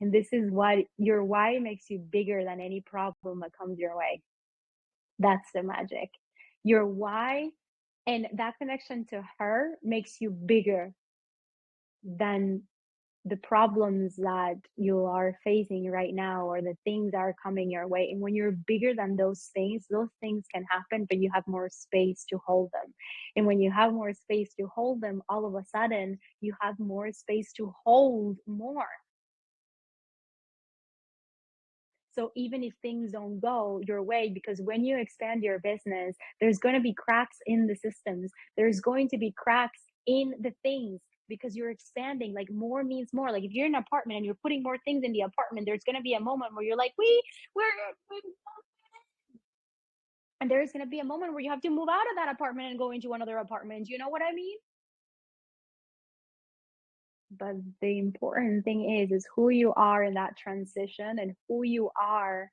And this is what your why makes you bigger than any problem that comes your way. That's the magic. Your why and that connection to her makes you bigger than the problems that you are facing right now or the things that are coming your way. And when you're bigger than those things can happen, but you have more space to hold them. And when you have more space to hold them, all of a sudden you have more space to hold more. So even if things don't go your way, because when you expand your business, there's going to be cracks in the systems. There's going to be cracks in the things because you're expanding. Like more means more. Like if you're in an apartment and you're putting more things in the apartment, there's going to be a moment where you're like, we're and there's going to be a moment where you have to move out of that apartment and go into another apartment. You know what I mean? But the important thing is who you are in that transition and who you are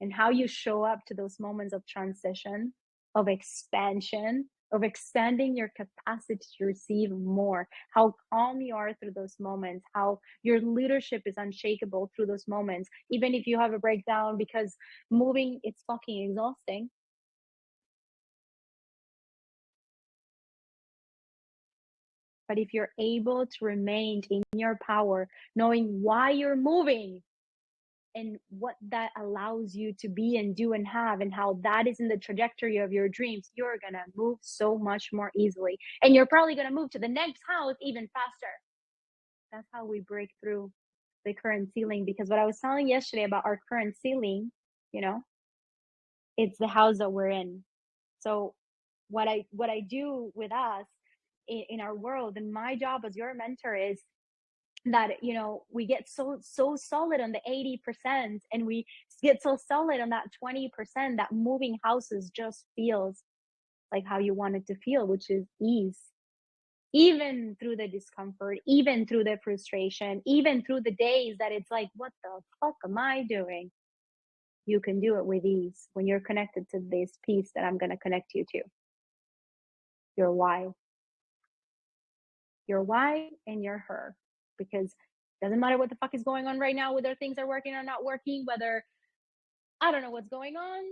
and how you show up to those moments of transition, of expansion, of expanding your capacity to receive more, how calm you are through those moments, how your leadership is unshakable through those moments, even if you have a breakdown, because moving, it's fucking exhausting. But if you're able to remain in your power, knowing why you're moving, and what that allows you to be and do and have, and how that is in the trajectory of your dreams, you're gonna move so much more easily. And you're probably gonna move to the next house even faster. That's how we break through the current ceiling, because what I was telling yesterday about our current ceiling, you know, it's the house that we're in. So what I do with us in our world, and my job as your mentor is that, you know, we get so solid on the 80%, and we get so solid on that 20% that moving houses just feels like how you want it to feel, which is ease, even through the discomfort, even through the frustration, even through the days that it's like, what the fuck am I doing? You can do it with ease when you're connected to this piece that I'm going to connect you to, your why. Your why and your her. Because it doesn't matter what the fuck is going on right now, whether things are working or not working, whether I don't know what's going on,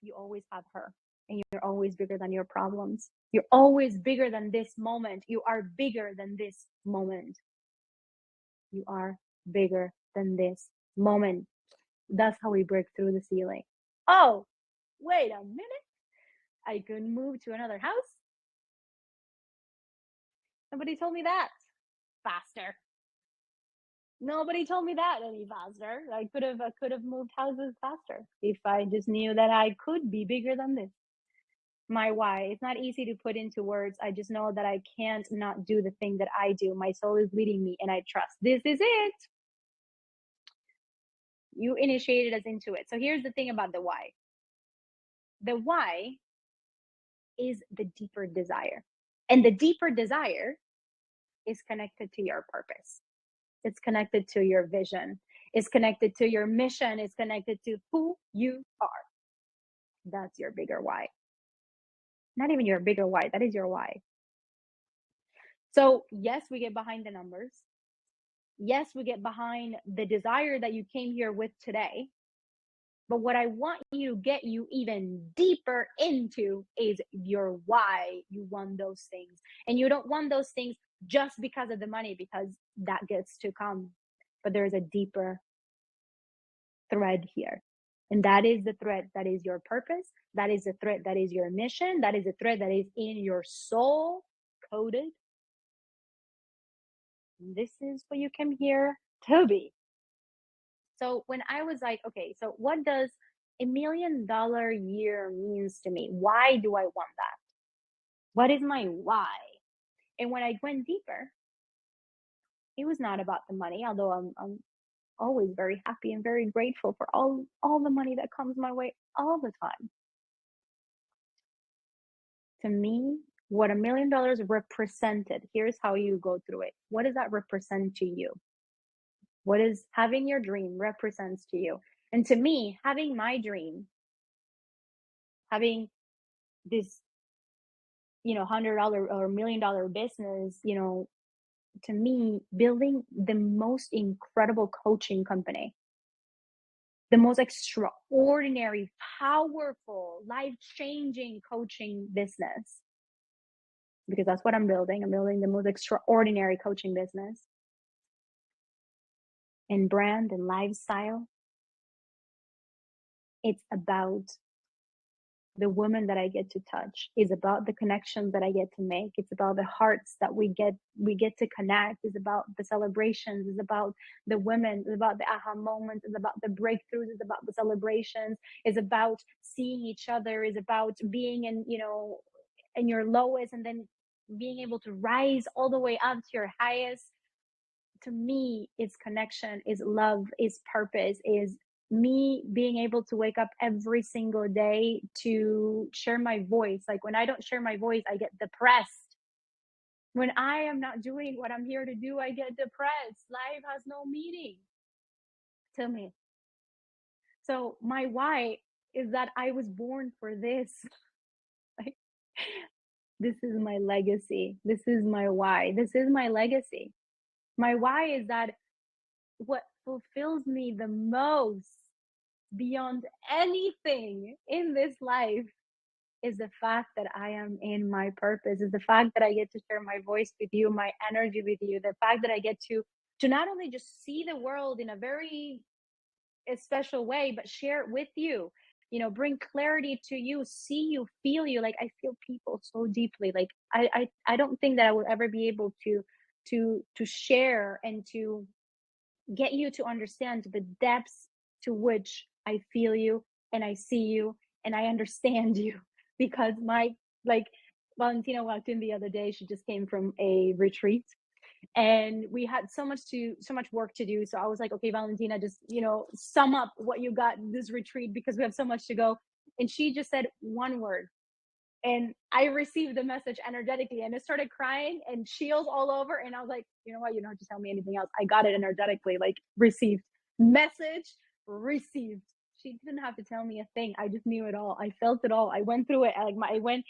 you always have her. And you're always bigger than your problems. You're always bigger than this moment. You are bigger than this moment. You are bigger than this moment. That's how we break through the ceiling. Oh, wait a minute. I could move to another house. Nobody told me that faster. Nobody told me that any faster. I could have moved houses faster if I just knew that I could be bigger than this. My why. It's not easy to put into words. I just know that I can't not do the thing that I do. My soul is leading me and I trust. This is it. You initiated us into it. So here's the thing about the why. The why is the deeper desire. And the deeper desire is connected to your purpose. It's connected to your vision. It's connected to your mission. It's connected to who you are. That's your bigger why. Not even your bigger why. That is your why. So, yes, we get behind the numbers. Yes, we get behind the desire that you came here with today. But what I want you to get you even deeper into is your why you want those things. And you don't want those things just because of the money, because that gets to come. But there's a deeper thread here. And that is the thread that is your purpose. That is the thread that is your mission. That is the thread that is in your soul coded. This is what you came here to be. So when I was like, okay, so what does $1 million year means to me? Why do I want that? What is my why? And when I went deeper, it was not about the money, although I'm always very happy and very grateful for all the money that comes my way all the time. To me, what $1 million represented, here's how you go through it. What does that represent to you? What is having your dream represents to you? And to me, having my dream, having this, $100 or $1 million business, to me, building the most incredible coaching company, the most extraordinary, powerful, life-changing coaching business, because that's what I'm building. I'm building the most extraordinary coaching business and brand and lifestyle. It's about the woman that I get to touch. It's about the connections that I get to make. It's about the hearts that we get to connect. It's about the celebrations. It's about the women. It's about the aha moments. It's about the breakthroughs. It's about the celebrations. It's about seeing each other. It's about being in your lowest, and then being able to rise all the way up to your highest. To me, it's connection, is love, is purpose, is me being able to wake up every single day to share my voice. Like, when I don't share my voice, I get depressed. When I am not doing what I'm here to do, I get depressed. Life has no meaning to me. So my why is that I was born for this. Like, this is my legacy. This is my why. This is my legacy. My why is that what fulfills me the most beyond anything in this life is the fact that I am in my purpose, is the fact that I get to share my voice with you, my energy with you, the fact that I get to not only just see the world in a very special way, but share it with you, bring clarity to you, see you, feel you. Like, I feel people so deeply. Like, I don't think that I will ever be able to share and to get you to understand the depths to which I feel you and I see you and I understand you because my like Valentina walked in the other day. She just came from a retreat and we had so much work to do. So I was like, okay, Valentina, just sum up what you got in this retreat because we have so much to go. And she just said one word, and I received the message energetically, and I started crying and chills all over. And I was like, you know what? You don't have to tell me anything else. I got it energetically, like received message, received. She didn't have to tell me a thing. I just knew it all. I felt it all. I went through it. I went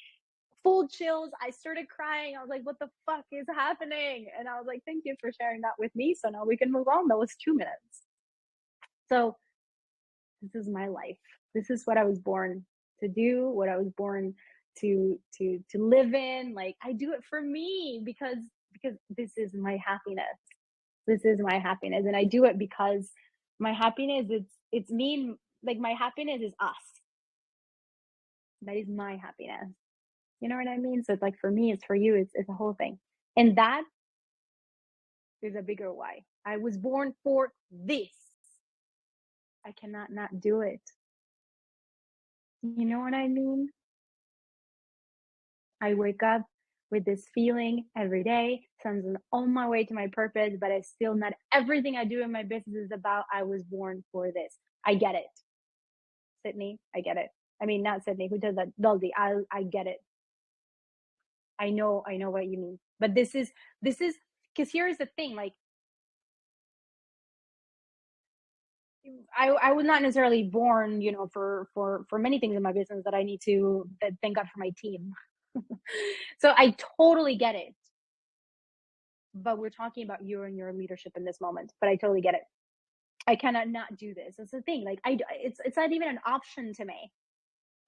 full chills. I started crying. I was like, what the fuck is happening? And I was like, thank you for sharing that with me. So now we can move on. That was 2 minutes. So this is my life. This is what I was born to do, what I was born to live in. Like I do it for me because this is my happiness. This is my happiness. And I do it because my happiness, it's me. Like my happiness is us. That is my happiness. You know what I mean? So it's like for me, it's for you, it's a whole thing. And that is a bigger why. I was born for this. I cannot not do it. You know what I mean? I wake up with this feeling every day. So I'm on my way to my purpose, but I still not everything I do in my business is about I was born for this. I get it. Sydney, I get it. I mean, not Sydney, who does that? Duldy, I get it. I know what you mean. But this is because here's the thing, like I was not necessarily born, for many things in my business that I need to that thank God for my team. So I totally get it. But we're talking about you and your leadership in this moment. But I totally get it. I cannot not do this. That's the thing. Like it's not even an option to me.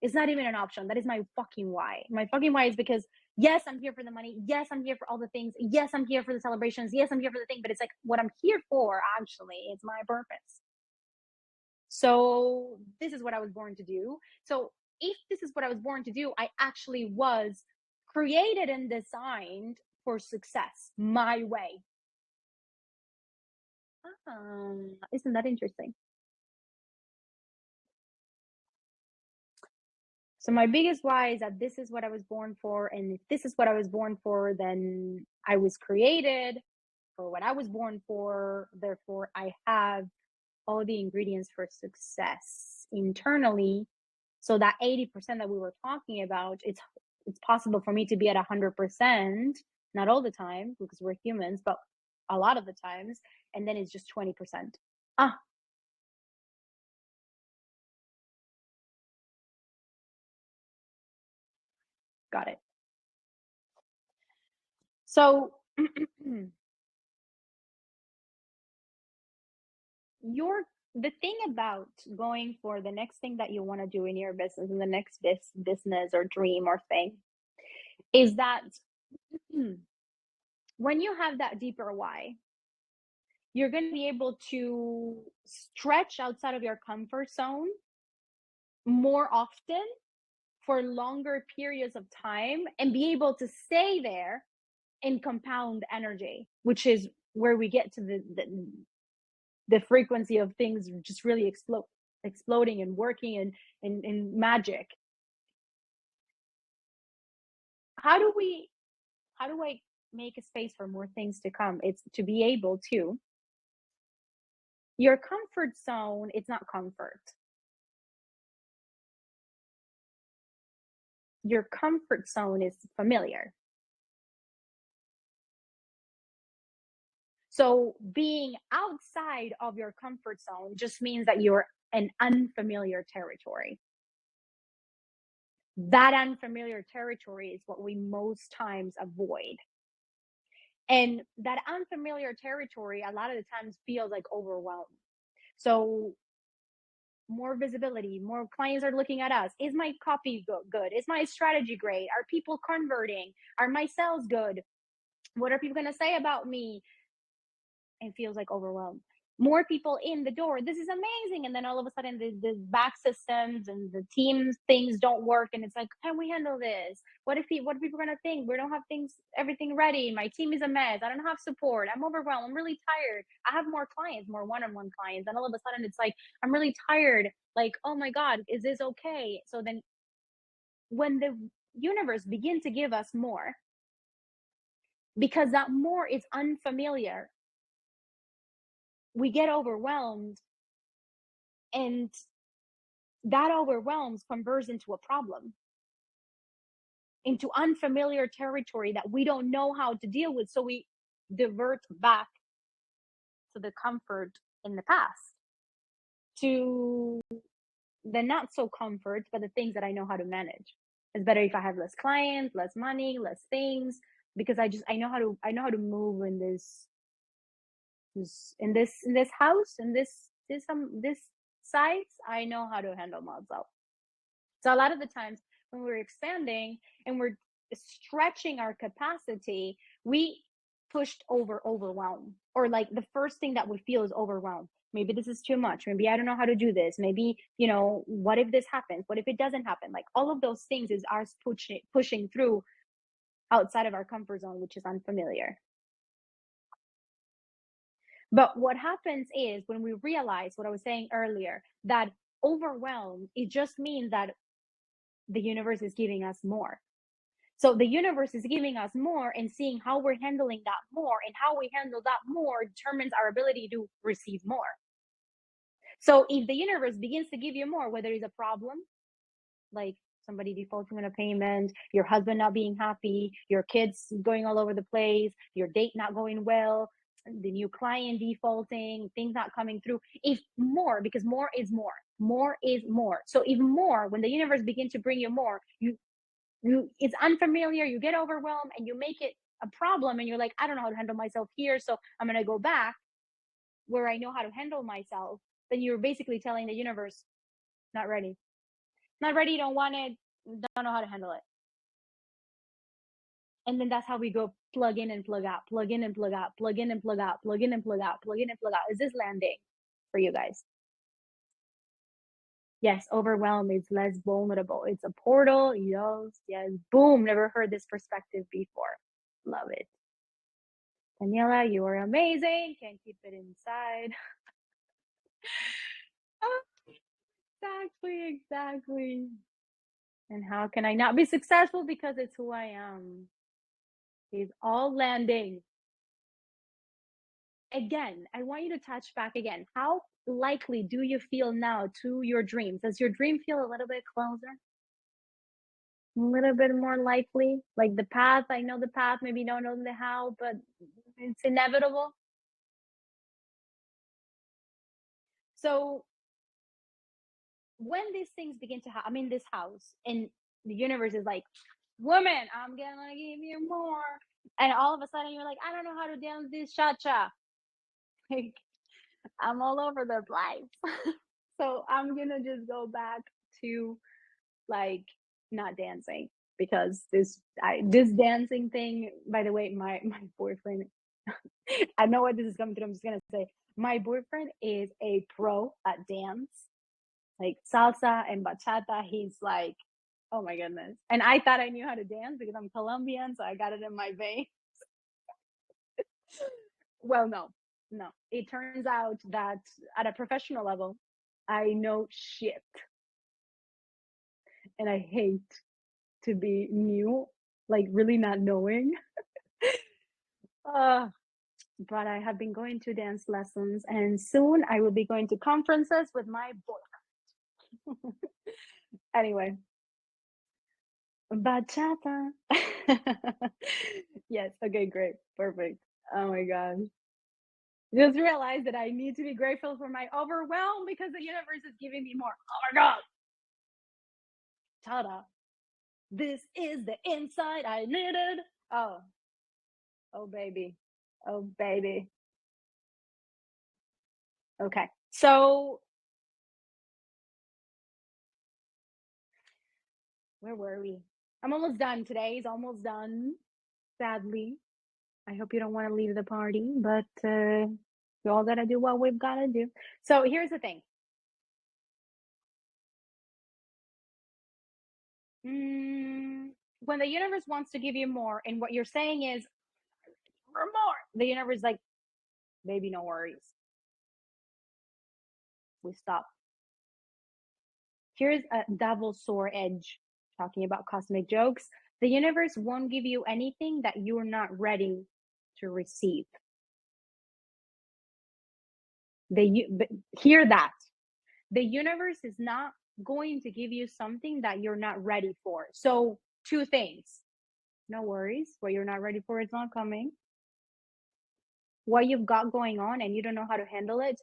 It's not even an option. That is my fucking why. My fucking why is because yes, I'm here for the money. Yes, I'm here for all the things. Yes, I'm here for the celebrations. Yes, I'm here for the thing. But it's like what I'm here for actually is my purpose. So this is what I was born to do. So if this is what I was born to do, I actually was created and designed for success my way. Isn't that interesting? So my biggest why is that this is what I was born for, and if this is what I was born for, then I was created for what I was born for. Therefore, I have all the ingredients for success internally. So that 80% that we were talking about, it's possible for me to be at 100%, not all the time because we're humans, but a lot of the times, and then it's just 20%. Ah, got it. So your the thing about going for the next thing that you want to do in your business and the next business or dream or thing is that when you have that deeper why, you're going to be able to stretch outside of your comfort zone more often for longer periods of time and be able to stay there in compound energy, which is where we get to the frequency of things just really exploding and working and magic. How do we how do I make a space for more things to come? It's to be able to your comfort zone, it's not comfort. Your comfort zone is familiar. So being outside of your comfort zone just means that you're in unfamiliar territory. That unfamiliar territory is what we most times avoid. And that unfamiliar territory a lot of the times feels like overwhelm. So more visibility, more clients are looking at us. Is my copy good? Is my strategy great? Are people converting? Are my sales good? What are people going to say about me? It feels like overwhelmed. more people in the door. This is amazing. And then all of a sudden the back systems and the team things don't work. And it's like, can we handle this? What are people gonna think? We don't have everything ready. My team is a mess. I don't have support. I'm overwhelmed. I'm really tired. I have more clients, more one-on-one clients. And all of a sudden it's like, I'm really tired. Like, oh my God, is this okay? So then when the universe begin to give us more, because that more is unfamiliar, we get overwhelmed, and that overwhelms converts into a problem, into unfamiliar territory that we don't know how to deal with. So we divert back to the comfort in the past, to the not so comfort, but the things that I know how to manage. It's better if I have less clients, less money, less things, because I know how to move in this house, in this size. I know how to handle myself. So a lot of the times when we're expanding and we're stretching our capacity, we pushed overwhelm, or like the first thing that we feel is overwhelmed. Maybe this is too much. Maybe I don't know how to do this. Maybe, what if this happens? What if it doesn't happen? Like all of those things is us pushing through outside of our comfort zone, which is unfamiliar. But what happens is when we realize what I was saying earlier, that overwhelm, it just means that the universe is giving us more. So the universe is giving us more, and seeing how we're handling that more and how we handle that more determines our ability to receive more. So if the universe begins to give you more, whether it's a problem, like somebody defaulting on a payment, your husband not being happy, your kids going all over the place, your date not going well, the new client defaulting, things not coming through. If more, because more is more. More is more. So even more, when the universe begins to bring you more, it's unfamiliar, you get overwhelmed, and you make it a problem, and you're like, I don't know how to handle myself here, so I'm going to go back where I know how to handle myself. Then you're basically telling the universe, not ready, not ready, don't want it, don't know how to handle it. And then that's how we go plug in and plug out, plug in and plug out, plug in and plug out, plug in and plug out, plug in and plug out. Is this landing for you guys? Yes, overwhelm is less vulnerable. It's a portal. Yes. Boom. Never heard this perspective before. Love it. Daniela, you are amazing. Can't keep it inside. Exactly. And how can I not be successful? Because it's who I am. It's all landing. Again, I want you to touch back again. How likely do you feel now to your dreams? Does your dream feel a little bit closer? A little bit more likely? Like the path, I know the path, maybe don't know the how, but it's inevitable. So when these things begin to happen, I'm in this house, and the universe is like, woman, I'm gonna give you more. And all of a sudden you're like, I don't know how to dance this cha-cha. Like, I'm all over the place. So I'm gonna just go back to, like, not dancing, because this dancing thing, by the way, my boyfriend, I know what this is coming through. I'm just gonna say my boyfriend is a pro at dance, like salsa and bachata. He's like, oh my goodness. And I thought I knew how to dance because I'm Colombian, so I got it in my veins. Well, no. It turns out that at a professional level, I know shit, and I hate to be new, like really not knowing. uh, but I have been going to dance lessons, and soon I will be going to conferences with my boyfriend. Anyway, bachata. Yes, okay, great, perfect. Oh my god. Just realized that I need to be grateful for my overwhelm because the universe is giving me more. Oh my god. Ta-da. This is the insight I needed. Oh, oh baby. Oh baby. Okay. So where were we? I'm almost done. Today is almost done. Sadly. I hope you don't want to leave the party, but We all gotta do what we've gotta do. So here's the thing. When the universe wants to give you more, and what you're saying is for more, the universe is like, baby, no worries. We stop. Here's a double sword edge, talking about cosmic jokes. The universe won't give you anything that you're not ready to receive. But hear that. The universe is not going to give you something that you're not ready for. So, two things. No worries. What you're not ready for is not coming. What you've got going on and you don't know how to handle it,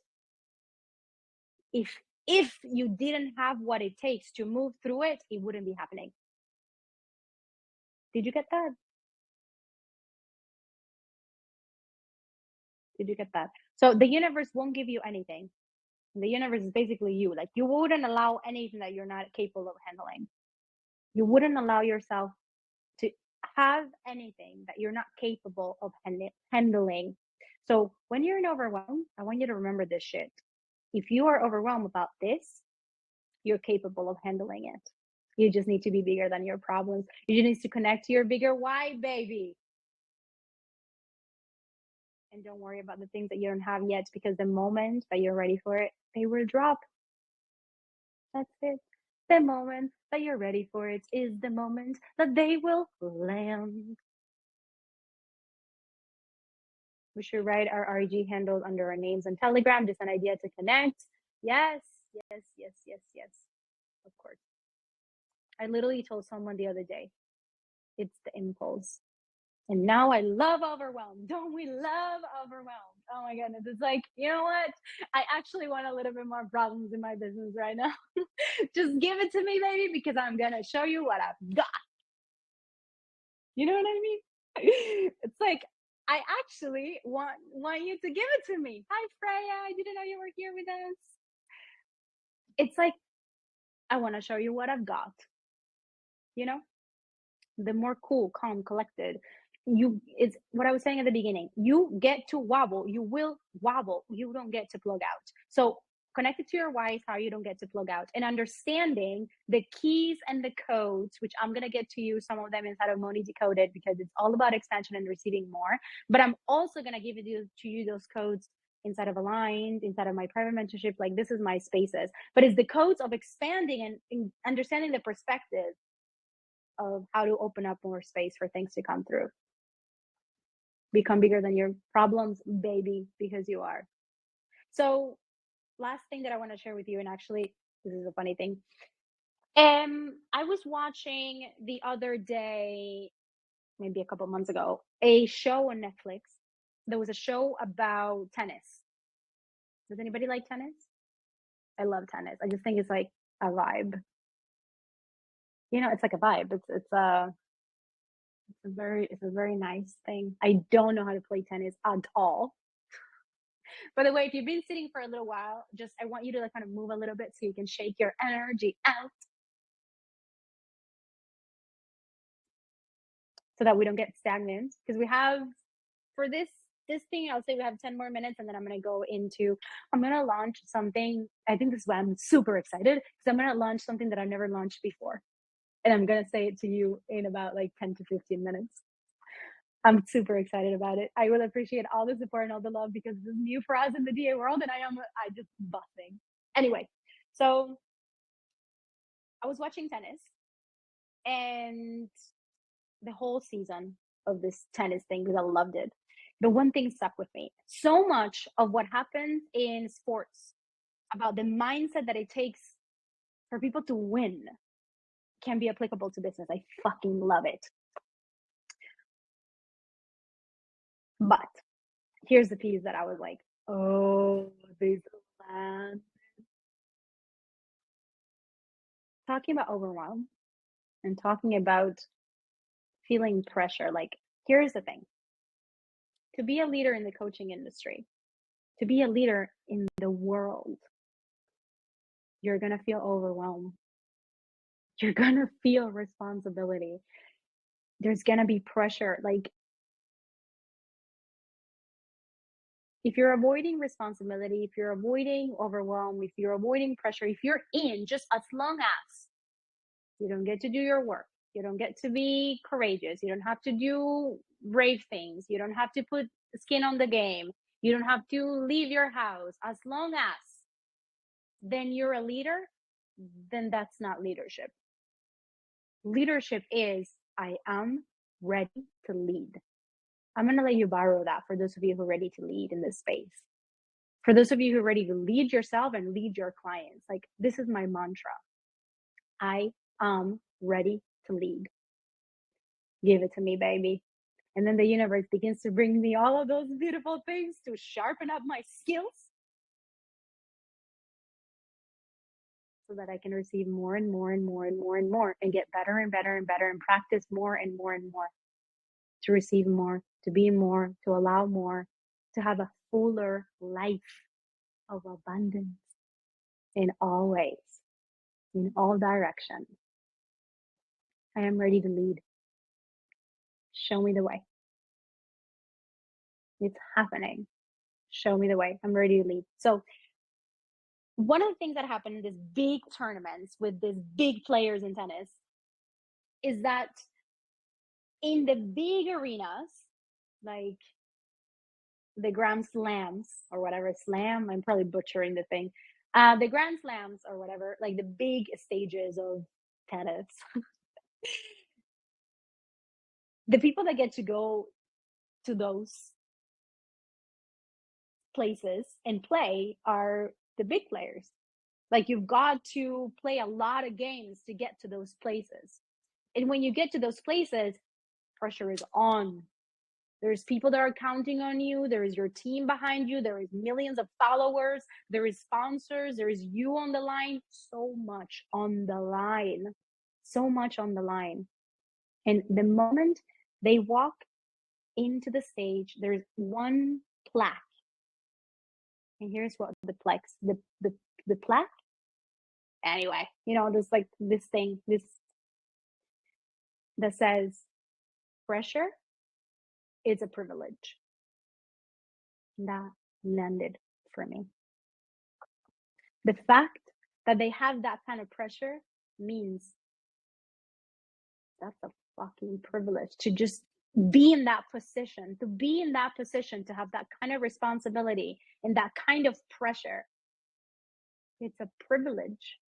if you didn't have what it takes to move through it, it wouldn't be happening. Did you get that? Did you get that? So the universe won't give you anything. The universe is basically you. Like, you wouldn't allow anything that you're not capable of handling. You wouldn't allow yourself to have anything that you're not capable of handling. So when you're in overwhelm, I want you to remember this shit. If you are overwhelmed about this, you're capable of handling it. You just need to be bigger than your problems. You just need to connect to your bigger why, baby. And don't worry about the things that you don't have yet, because the moment that you're ready for it, they will drop. That's it. The moment that you're ready for it is the moment that they will land. We should write our RG handles under our names on Telegram. Just an idea to connect. Yes, yes, yes, yes, yes. Of course. I literally told someone the other day, it's the impulse. And now I love overwhelm. Don't we love overwhelm? Oh my goodness. It's like, you know what? I actually want a little bit more problems in my business right now. Just give it to me, baby, because I'm going to show you what I've got. You know what I mean? It's like, I actually want you to give it to me. Hi, Freya. I didn't know you were here with us. It's like, I want to show you what I've got. You know? The more cool, calm, collected you, it's what I was saying at the beginning. You get to wobble, you will wobble, you don't get to plug out. So connected to your why is how you don't get to plug out, and understanding the keys and the codes, which I'm going to get to you some of them inside of Money Decoded, because it's all about expansion and receiving more. But I'm also going to give you to you those codes inside of Aligned, inside of my private mentorship. Like, this is my spaces, but it's the codes of expanding and understanding the perspective of how to open up more space for things to come through. Become bigger than your problems, baby, because you are. So, last thing that I want to share with you, and actually, this is a funny thing. I was watching the other day, maybe a couple months ago, a show on Netflix. There was a show about tennis. Does anybody like tennis? I love tennis. I just think it's like a vibe. You know, it's like a vibe. It's a very nice thing. I don't know how to play tennis at all. By the way, if you've been sitting for a little while, just I want you to like kind of move a little bit so you can shake your energy out, so that we don't get stagnant. Because we have, for this thing, I'll say we have 10 more minutes, and then I'm gonna launch something. I think this is why I'm super excited, because I'm gonna launch something that I've never launched before. And I'm gonna say it to you in about like 10 to 15 minutes. I'm super excited about it. I will appreciate all the support and all the love, because this is new for us in the DA world, and I just busting. Anyway, so I was watching tennis, and the whole season of this tennis thing, because I loved it. The one thing stuck with me. So much of what happens in sports about the mindset that it takes for people to win can be applicable to business. I fucking love it. But here's the piece that I was like, oh, these land. Talking about overwhelm and talking about feeling pressure. Like, here's the thing. To be a leader in the coaching industry, to be a leader in the world, you're going to feel overwhelmed. You're going to feel responsibility. There's going to be pressure. Like, If you're avoiding responsibility, if you're avoiding overwhelm, if you're avoiding pressure, if you're in, just as long as you don't get to do your work, you don't get to be courageous, you don't have to do brave things, you don't have to put skin on the game, you don't have to leave your house, as long as then you're a leader, then that's not leadership. Leadership is, I am ready to lead. I'm going to let you borrow that for those of you who are ready to lead in this space. For those of you who are ready to lead yourself and lead your clients, like, this is my mantra. I am ready to lead. Give it to me, baby. And then the universe begins to bring me all of those beautiful things to sharpen up my skills so that I can receive more and more and more and more and more and get better and better and better and practice more and more and more to receive more, to be more, to allow more, to have a fuller life of abundance in all ways, in all directions. I am ready to lead. Show me the way. It's happening. Show me the way. I'm ready to lead. So one of the things that happen in these big tournaments with these big players in tennis is that in the big arenas, like the Grand Slams or whatever slam, I'm probably butchering the thing. The Grand Slams or whatever, like the big stages of tennis, the people that get to go to those places and play are the big players. Like, you've got to play a lot of games to get to those places. And when you get to those places, pressure is on. There's people that are counting on you. There is your team behind you. There is millions of followers. There is sponsors. There is you on the line. So much on the line. So much on the line. And the moment they walk into the stage, there's one plaque. And here's what the plaque. Anyway, there's like this thing, this that says pressure is a privilege. That landed for me. The fact that they have that kind of pressure means that's a fucking privilege to just be in that position, to have that kind of responsibility and that kind of pressure. It's a privilege.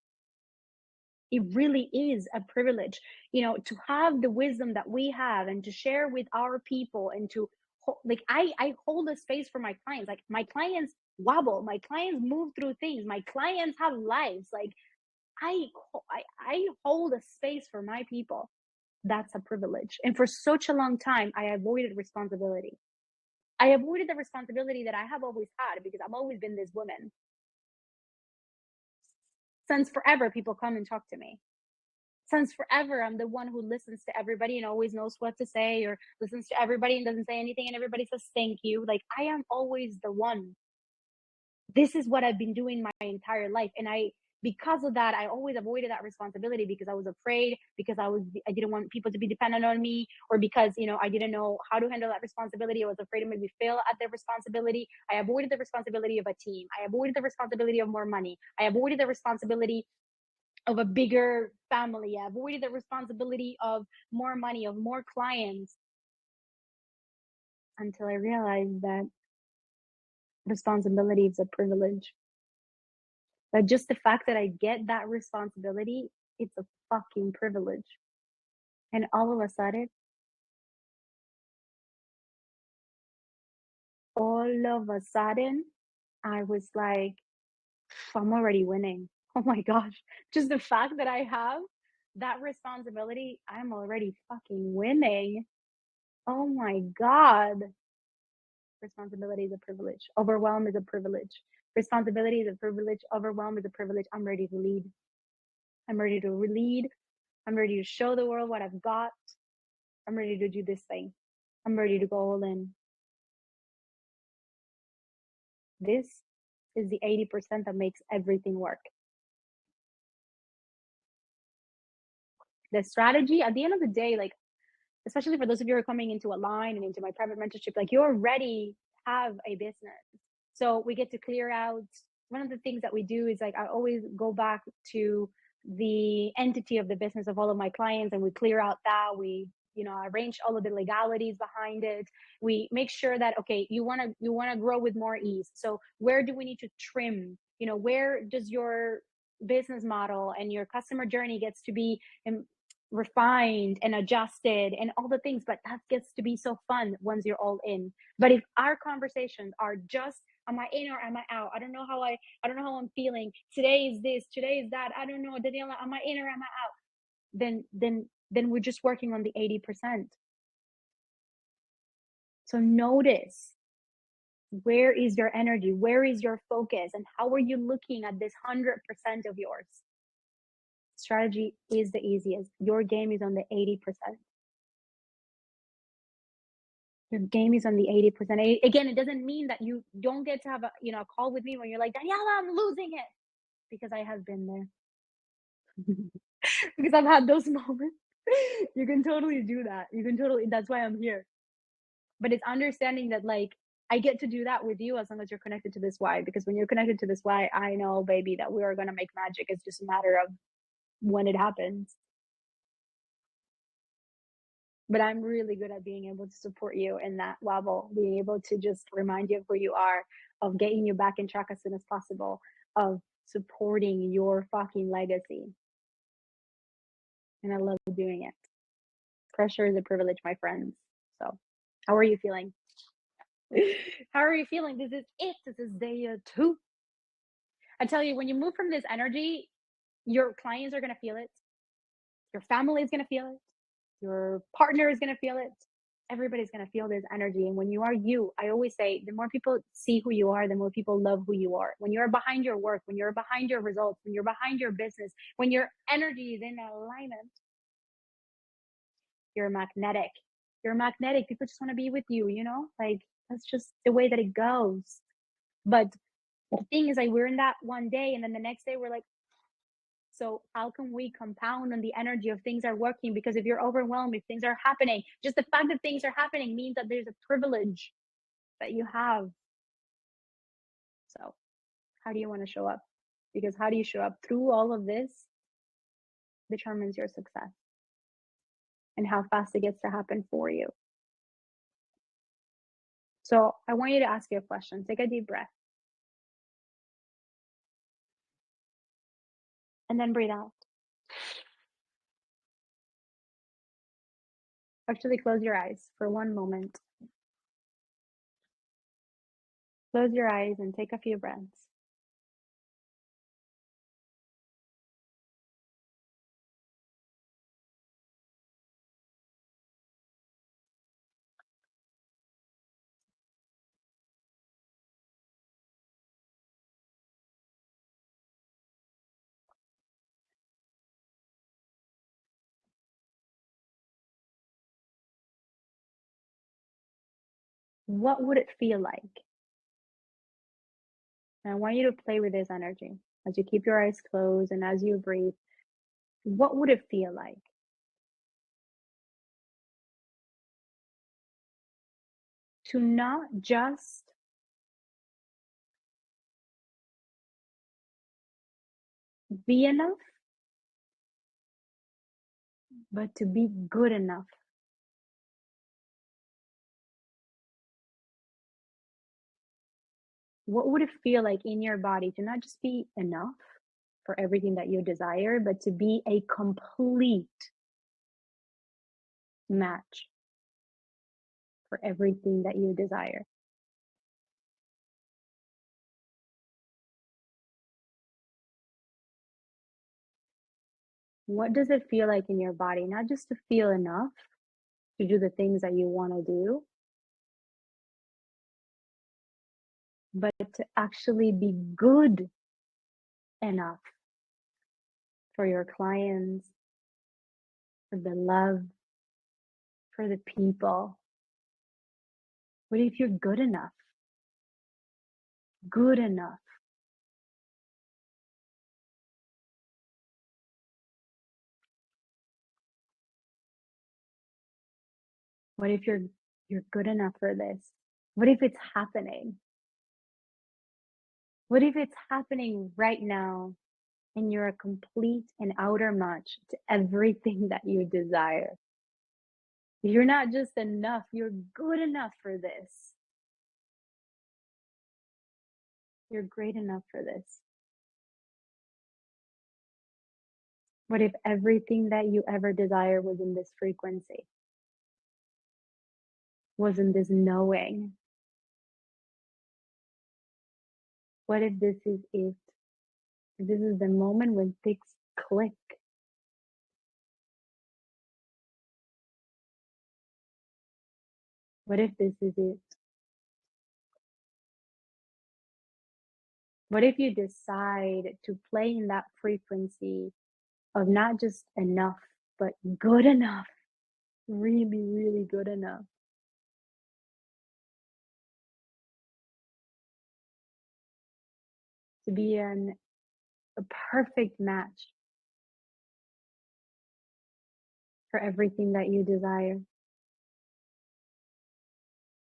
It really is a privilege, to have the wisdom that we have and to share with our people and to like, I hold a space for my clients. Like, my clients wobble, my clients move through things, my clients have lives. Like, I hold a space for my people. That's a privilege. And for such a long time, I avoided responsibility. I avoided the responsibility that I have always had because I've always been this woman. Since forever, people come and talk to me. Since forever, I'm the one who listens to everybody and always knows what to say, or listens to everybody and doesn't say anything and everybody says thank you. Like, I am always the one. This is what I've been doing my entire life. And because of that, I always avoided that responsibility because I was afraid, because I didn't want people to be dependent on me, or because, I didn't know how to handle that responsibility. I was afraid of maybe fail at the responsibility. I avoided the responsibility of a team. I avoided the responsibility of more money. I avoided the responsibility of a bigger family. I avoided the responsibility of more money, of more clients, until I realized that responsibility is a privilege. That just the fact that I get that responsibility, it's a fucking privilege. And all of a sudden, I was like, I'm already winning. Oh my gosh. Just the fact that I have that responsibility, I'm already fucking winning. Oh my God. Responsibility is a privilege. Overwhelm is a privilege. Responsibility is a privilege. Overwhelm is a privilege. I'm ready to lead. I'm ready to lead. I'm ready to show the world what I've got. I'm ready to do this thing. I'm ready to go all in. This is the 80% that makes everything work. The strategy, at the end of the day, like, especially for those of you who are coming into Align and into my private mentorship, like, you already have a business. So we get to clear out. One of the things that we do is like I always go back to the entity of the business of all of my clients, and we clear out that. We, arrange all of the legalities behind it. We make sure that, okay, you want to grow with more ease, so where do we need to trim? Where does your business model and your customer journey gets to be refined and adjusted and all the things, but that gets to be so fun once you're all in. But if our conversations are just, am I in or am I out? I don't know how I'm feeling. Today is this, today is that. I don't know, Daniela, am I in or am I out? Then we're just working on the 80%. So notice, where is your energy? Where is your focus? And how are you looking at this 100% of yours? Strategy is the easiest. Your game is on the 80%. Your game is on the 80%. Again, it doesn't mean that you don't get to have a call with me when you're like, Daniela, I'm losing it. Because I have been there. Because I've had those moments. You can totally do that. That's why I'm here. But it's understanding that, like, I get to do that with you as long as you're connected to this why. Because when you're connected to this why, I know, baby, that we are going to make magic. It's just a matter of when it happens. But I'm really good at being able to support you in that level, being able to just remind you of who you are, of getting you back in track as soon as possible, of supporting your fucking legacy. And I love doing it. Pressure is a privilege, my friends. So, how are you feeling? How are you feeling? This is it. This is day 2. I tell you, when you move from this energy, your clients are going to feel it. Your family is going to feel it. Your partner is going to feel it. Everybody's going to feel this energy. And when you are you, I always say, the more people see who you are, the more people love who you are. When you're behind your work, when you're behind your results, when you're behind your business, when your energy is in alignment, you're magnetic. You're magnetic. People just want to be with you. Like, that's just the way that it goes. But the thing is, like, we're in that one day, and then the next day we're like, so how can we compound on the energy of things are working? Because if you're overwhelmed, if things are happening, just the fact that things are happening means that there's a privilege that you have. So how do you want to show up? Because how do you show up through all of this determines your success and how fast it gets to happen for you. So I want you to ask you a question. Take a deep breath. And then breathe out. Actually, close your eyes for one moment. Close your eyes and take a few breaths. What would it feel like? And I want you to play with this energy as you keep your eyes closed and as you breathe. What would it feel like to not just be enough, but to be good enough? What would it feel like in your body to not just be enough for everything that you desire, but to be a complete match for everything that you desire? What does it feel like in your body? Not just to feel enough to do the things that you want to do, but to actually be good enough for your clients, for the love, for the people. What if you're good enough? Good enough. What if you're good enough for this? What if it's happening? What if it's happening right now and you're a complete and outer match to everything that you desire? You're not just enough, you're good enough for this. You're great enough for this. What if everything that you ever desire was in this frequency, was in this knowing? What if this is it? If this is the moment when things click? What if this is it? What if you decide to play in that frequency of not just enough, but good enough, really, really good enough to be a perfect match for everything that you desire?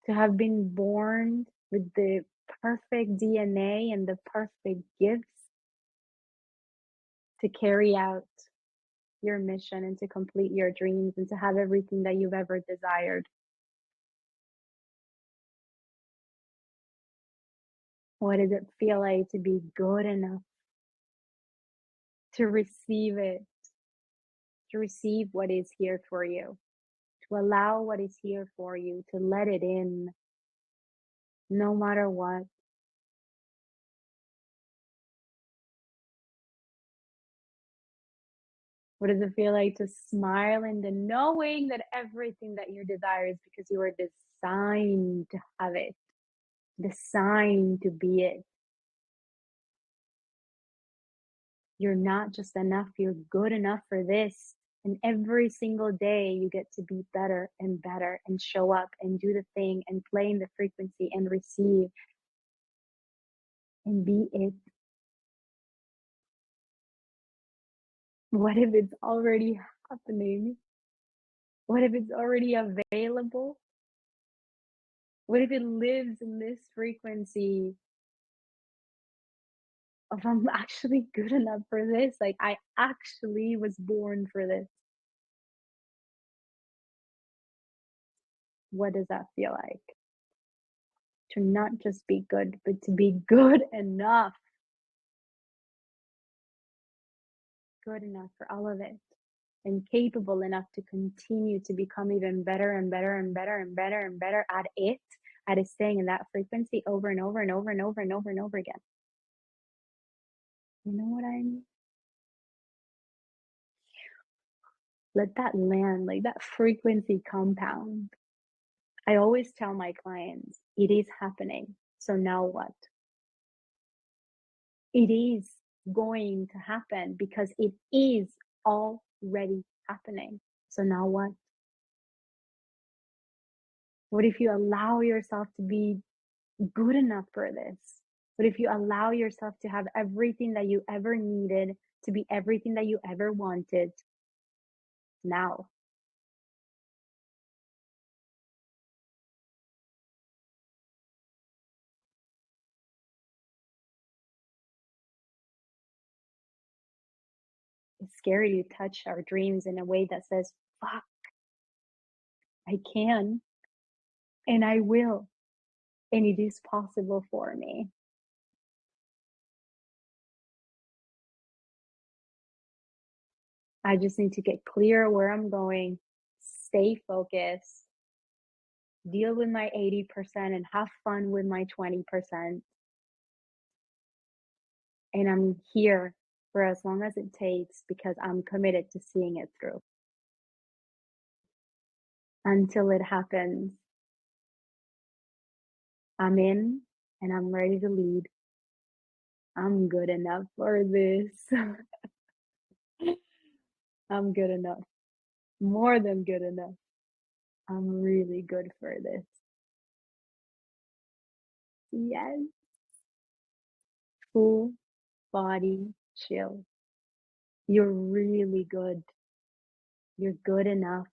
To have been born with the perfect DNA and the perfect gifts to carry out your mission and to complete your dreams and to have everything that you've ever desired. What does it feel like to be good enough to receive it, to receive what is here for you, to allow what is here for you, to let it in no matter what? What does it feel like to smile in the knowing that everything that you desire is because you were designed to have it, designed to be it? You're not just enough, you're good enough for this. And every single day, you get to be better and show up and do the thing and play in the frequency and receive and be it. What if it's already happening? What if it's already available? What if it lives in this frequency of I'm actually good enough for this? Like, I actually was born for this. What does that feel like? To not just be good, but to be good enough, good enough for all of it, and capable enough to continue to become even better and better and better and better and better at it staying in that frequency over and over and over and over and over and over again. You know what I mean? Let that land, like that frequency compound. I always tell my clients, it is happening. So now what? It is going to happen because it is already happening. So now what? What if you allow yourself to be good enough for this? What if you allow yourself to have everything that you ever needed, to be everything that you ever wanted now? It's scary to touch our dreams in a way that says, fuck, I can and I will, and it is possible for me. I just need to get clear where I'm going, stay focused, deal with my 80% and have fun with my 20%. And I'm here for as long as it takes because I'm committed to seeing it through until it happens. I'm in and I'm ready to lead. I'm good enough for this. I'm good enough, more than good enough. I'm really good for this. Yes, full body chill. You're really good. You're good enough.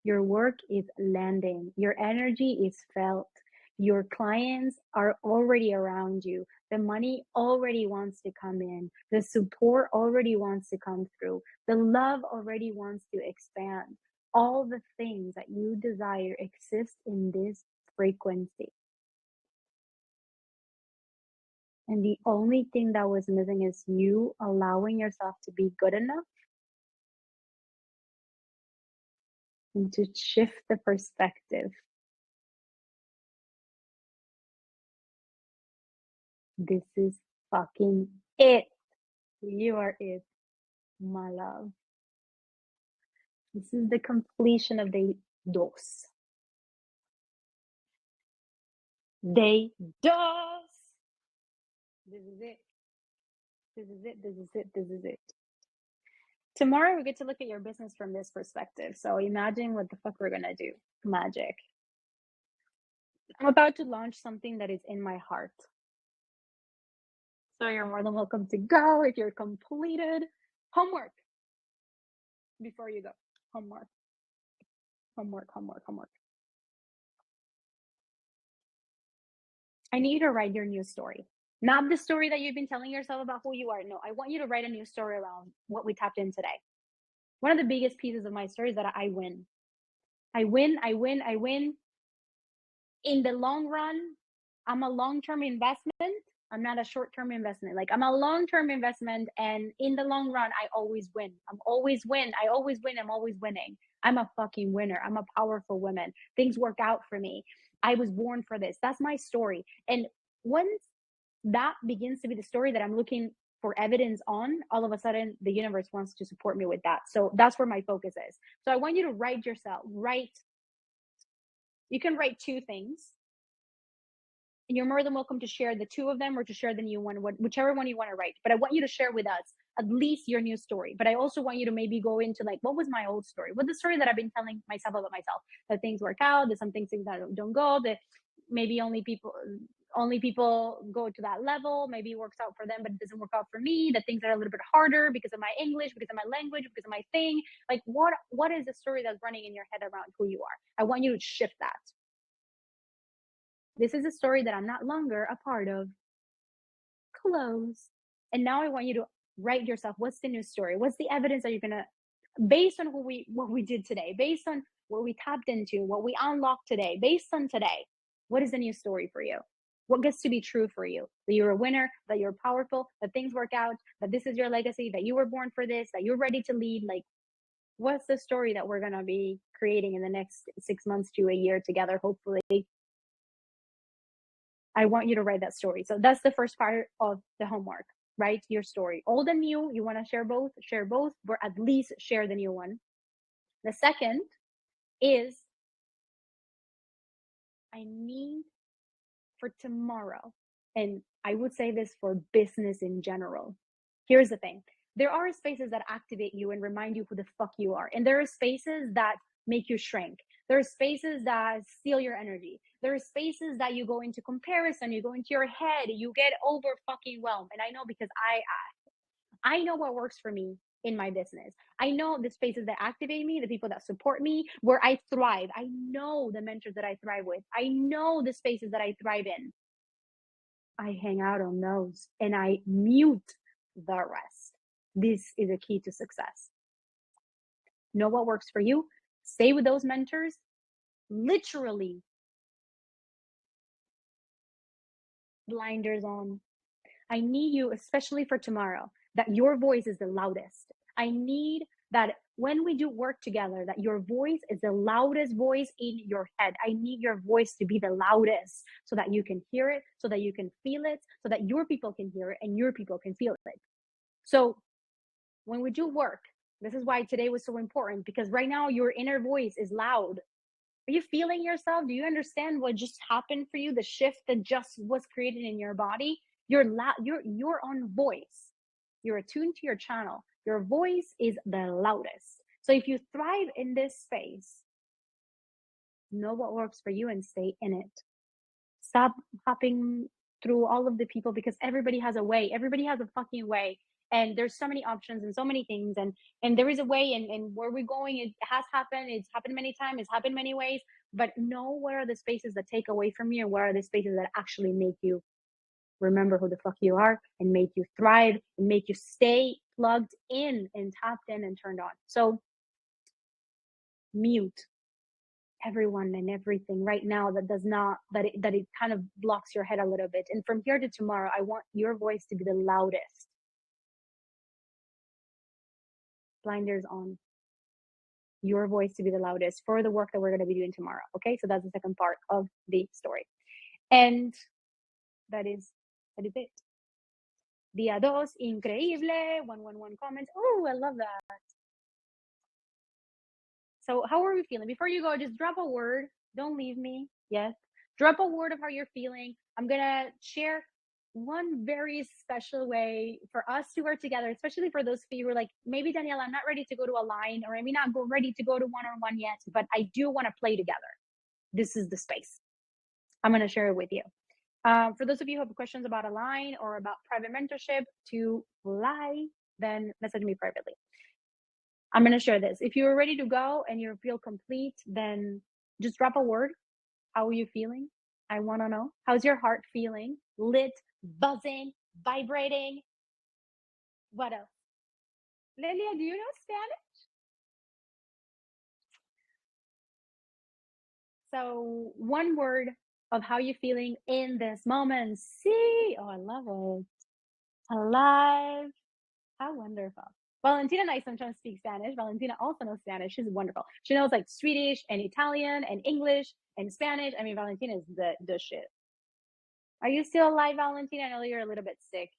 Your work is landing. Your energy is felt. Your clients are already around you. The money already wants to come in. The support already wants to come through. The love already wants to expand. All the things that you desire exist in this frequency. And the only thing that was missing is you allowing yourself to be good enough and to shift the perspective. This is fucking it. You are it, my love. This is the completion of day dos. Day dos. This is it. This is it. This is it. This is it. Tomorrow we get to look at your business from this perspective. So imagine what the fuck we're gonna do. Magic. I'm about to launch something that is in my heart. So you're more than welcome to go if you're completed. Homework before you go. Homework. Homework, homework, homework. I need you to write your new story. Not the story that you've been telling yourself about who you are. No, I want you to write a new story around what we tapped in today. One of the biggest pieces of my story is that I win. I win, I win, I win. In the long run, I'm a long-term investment. I'm not a short-term investment. Like I'm a long-term investment, and in the long run, I always win. I'm always win. I always win. I'm always winning. I'm a fucking winner. I'm a powerful woman. Things work out for me. I was born for this. That's my story. And once that begins to be the story that I'm looking for evidence on, all of a sudden the universe wants to support me with that. So that's where my focus is. So I want you to write yourself, you can write two things. And you're more than welcome to share the two of them or to share the new one, whichever one you want to write. But I want you to share with us at least your new story. But I also want you to maybe go into like, what was my old story? What's the story that I've been telling myself about myself? That things work out, that some things that don't go, that maybe only people go to that level. Maybe it works out for them, but it doesn't work out for me. That things are a little bit harder because of my English, because of my language, because of my thing. Like what is the story that's running in your head around who you are? I want you to shift that. This is a story that I'm not longer a part of. Close. And now I want you to write yourself, what's the new story? What's the evidence that you're gonna, based on what we did today, based on what we tapped into, what we unlocked today, based on today, what is the new story for you? What gets to be true for you? That you're a winner, that you're powerful, that things work out, that this is your legacy, that you were born for this, that you're ready to lead. Like, what's the story that we're gonna be creating in the next 6 months to a year together, hopefully? I want you to write that story. So that's the first part of the homework. Write your story. Old and new, you want to share both, but at least share the new one. The second is I need for tomorrow, and I would say this for business in general. Here's the thing. There are spaces that activate you and remind you who the fuck you are. And there are spaces that make you shrink. There are spaces that steal your energy. There are spaces that you go into comparison, you go into your head, you get over fucking whelmed. And I know because I know what works for me in my business. I know the spaces that activate me, the people that support me, where I thrive. I know the mentors that I thrive with. I know the spaces that I thrive in. I hang out on those and I mute the rest. This is a key to success. Know what works for you. Stay with those mentors. Literally, blinders on. I need you, especially for tomorrow, that your voice is the loudest. I need that when we do work together, that your voice is the loudest voice in your head. I need your voice to be the loudest so that you can hear it, so that you can feel it, so that your people can hear it and your people can feel it. So when we do work, this is why today was so important, because right now your inner voice is loud. Are you feeling yourself? Do you understand what just happened for you? The shift that just was created in your body? Your own voice. You're attuned to your channel. Your voice is the loudest. So if you thrive in this space, know what works for you and stay in it. Stop hopping through all of the people, because everybody has a way. Everybody has a fucking way. And there's so many options and so many things, and there is a way, and where we're going, it has happened, it's happened many times, it's happened many ways. But know what are the spaces that take away from you, and what are the spaces that actually make you remember who the fuck you are, and make you thrive, and make you stay plugged in and tapped in and turned on. So mute everyone and everything right now that does not, that it kind of blocks your head a little bit. And from here to tomorrow, I want your voice to be the loudest. Blinders on. Your voice to be the loudest for the work that we're going to be doing tomorrow. Okay, so that's the second part of the story, and that is it. Dia dos, increíble. 111 comments. Oh, I love that. So how are we feeling? Before you go, just drop a word. Don't leave me. Yes. Drop a word of how you're feeling. I'm going to share one very special way for us to work together, especially for those of you who are like, maybe Daniela, I'm not ready to go to a line, or maybe not ready to go to one-on-one yet, but I do want to play together. This is the space. I'm going to share it with you. For those of you who have questions about a line or about private mentorship to fly, then message me privately. I'm going to share this. If you're ready to go and you feel complete, then just drop a word. How are you feeling? I want to know. How's your heart feeling? Lit, buzzing, vibrating? What else? Lelia, do you know Spanish? So one word of how you're feeling in this moment. See, oh, I love it. Alive. How wonderful. Valentina and I sometimes speak Spanish. Valentina also knows Spanish. She's wonderful. She knows like Swedish and Italian and English and Spanish. I mean, Valentina is the shit. Are you still alive, Valentina? I know you're a little bit sick.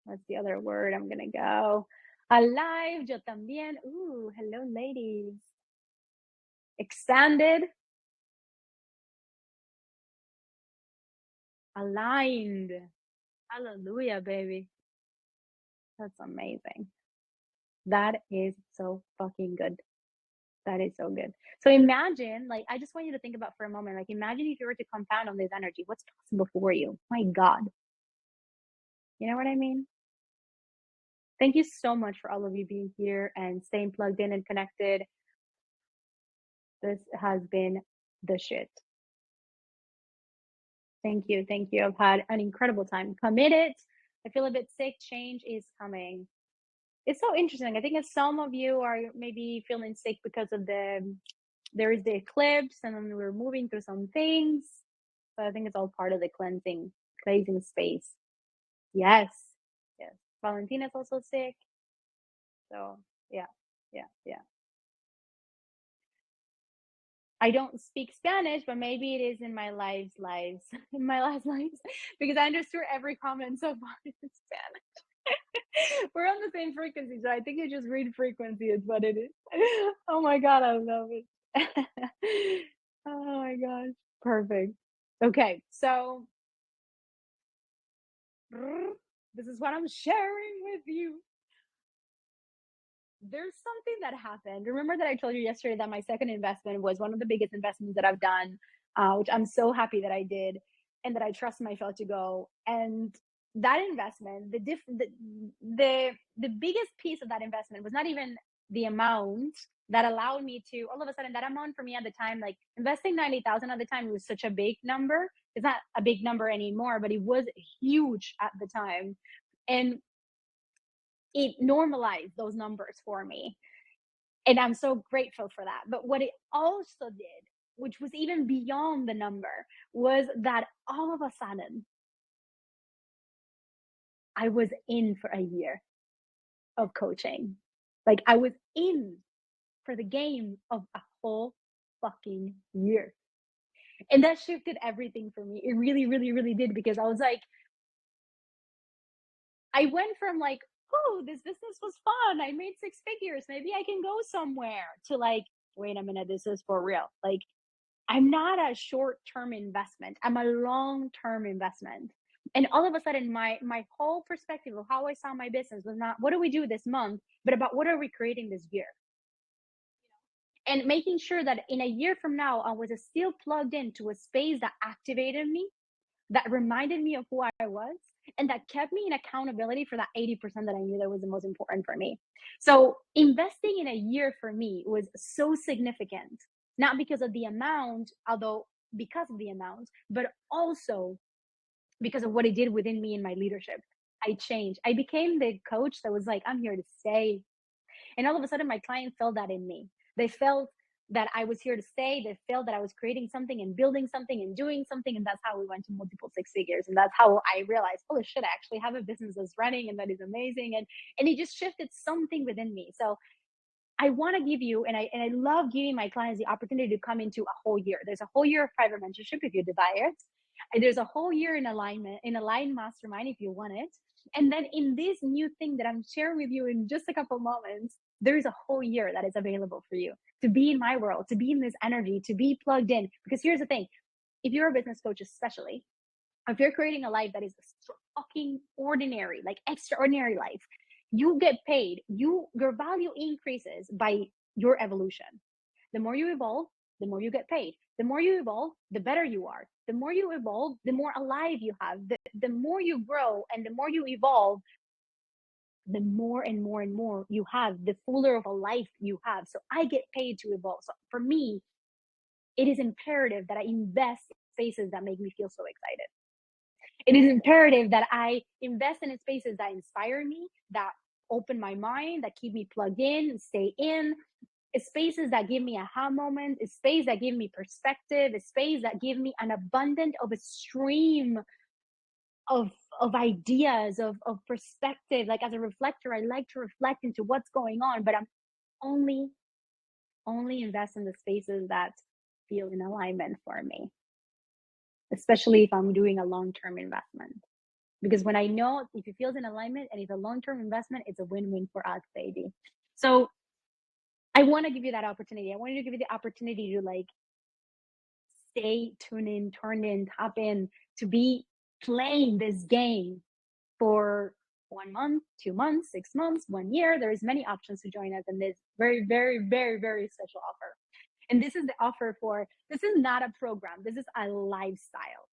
What's the other word? I'm gonna go. Alive, yo también. Ooh, hello, ladies. Expanded. Aligned. Hallelujah, baby. That's amazing. That is so fucking good. That is so good. So imagine, like, I just want you to think about for a moment, like, imagine if you were to compound on this energy, what's possible for you? My God. You know what I mean? Thank you so much for all of you being here and staying plugged in and connected. This has been the shit. Thank you. Thank you. I've had an incredible time. Committed. I feel a bit sick. Change is coming. It's so interesting. I think as some of you are maybe feeling sick because of there is the eclipse, and then we're moving through some things. So I think it's all part of the cleansing space. Yes. Yes. Valentina's also sick. So yeah. Yeah. Yeah. I don't speak Spanish, but maybe it is in my lives, in my last lives, because I understood every comment so far in Spanish. We're on the same frequency, so I think you just read frequency is what it is. Oh my God, I love it. Oh my gosh, perfect. Okay, so this is what I'm sharing with you. There's something that happened. Remember that I told you yesterday that my second investment was one of the biggest investments that I've done, which I'm so happy that I did, and that I trust myself to go. And that investment, the biggest piece of that investment was not even the amount that allowed me to all of a sudden, that amount for me at the time, like investing 90,000 at the time, was such a big number. It's not a big number anymore, but it was huge at the time. And it normalized those numbers for me. And I'm so grateful for that. But what it also did, which was even beyond the number, was that all of a sudden I was in for a year of coaching. Like, I was in for the game of a whole fucking year. And that shifted everything for me. It really, really, really did, because I was like, I went from like, oh, this business was fun. I made six figures. Maybe I can go somewhere, to like, wait a minute, this is for real. Like, I'm not a short-term investment. I'm a long-term investment. And all of a sudden, my whole perspective of how I saw my business was not what do we do this month, but about what are we creating this year. and making sure that in a year from now, I was still plugged into a space that activated me, that reminded me of who I was, and that kept me in accountability for that 80% that I knew that was the most important for me. So investing in a year for me was so significant, not because of the amount, although because of the amount, but also because of what it did within me in my leadership. I changed. I became the coach that was like, I'm here to stay. And all of a sudden, my client felt that in me. They felt that I was here to stay. They felt that I was creating something and building something and doing something. And that's how we went to multiple six figures. And that's how I realized, holy shit, I actually have a business that's running and that is amazing. And it just shifted something within me. So I want to give you, and I love giving my clients the opportunity to come into a whole year. There's a whole year of private mentorship if you desire it. And there's a whole year in alignment, in Align Mastermind if you want it. And then in this new thing that I'm sharing with you in just a couple moments, there is a whole year that is available for you to be in my world, to be in this energy, to be plugged in. Because here's the thing, if you're a business coach, especially, if you're creating a life that is fucking ordinary, like extraordinary life, you get paid. Your value increases by your evolution. The more you evolve, the more you get paid. The more you evolve, the better you are. The more you evolve, the more alive you have. The more you grow and the more you evolve, the more and more and more you have, the fuller of a life you have. So I get paid to evolve. So for me, it is imperative that I invest in spaces that make me feel so excited. It is imperative that I invest in spaces that inspire me, that open my mind, that keep me plugged in, stay in. Spaces that give me aha moments, a space that give me perspective, a space that give me an abundance of a stream of ideas, of perspective. Like as a reflector, I like to reflect into what's going on, but I'm only invest in the spaces that feel in alignment for me, especially if I'm doing a long-term investment. Because when I know if it feels in alignment and it's a long-term investment, it's a win-win for us, baby. So I want to give you that opportunity. I want to give you the opportunity to like stay tuned in, turn in, tap in, to be playing this game for 1 month, 2 months, 6 months, 1 year. There's many options to join us in this very, very, very, very special offer. And this is the offer for, this is not a program. This is a lifestyle.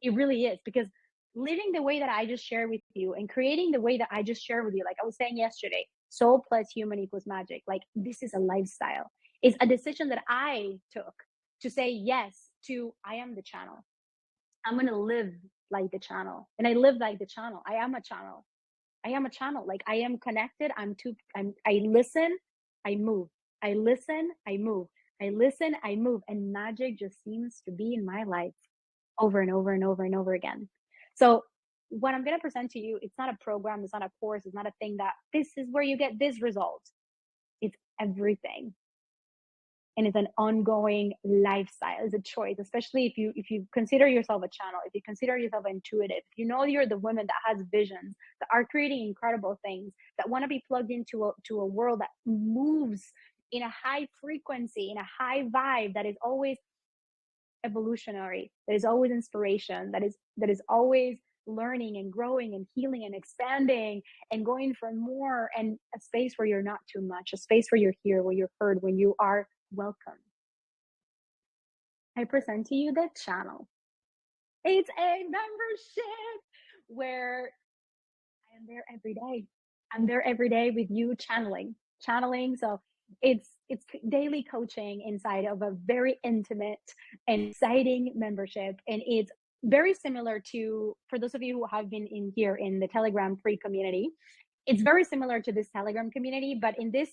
It really is, because living the way that I just shared with you and creating the way that I just shared with you, like I was saying yesterday, soul plus human equals magic. Like this is a lifestyle. It's a decision that I took to say yes to, I am the channel. I'm going to live like the channel. And I live like the channel. I am a channel. I am a channel. Like I am connected. I listen, I move. I listen, I move. I listen, I move. And magic just seems to be in my life over and over and over and over again. So what I'm going to present to you, it's not a program, it's not a course, it's not a thing that this is where you get this result. It's everything. And it's an ongoing lifestyle. It's a choice, especially if you consider yourself a channel, if you consider yourself intuitive, if you know you're the woman that has visions, that are creating incredible things, that want to be plugged into a world that moves in a high frequency, in a high vibe, that is always evolutionary, that is always inspiration, that is always learning and growing and healing and expanding and going for more, and a space where you're not too much, a space where you're here, where you're heard, when you are welcome. I present to you the channel. It's a membership where I am there every day. I'm there every day with you, channeling. So it's daily coaching inside of a very intimate and exciting membership. And it's very similar to, for those of you who have been in here in the Telegram free community, it's very similar to this Telegram community, but in this,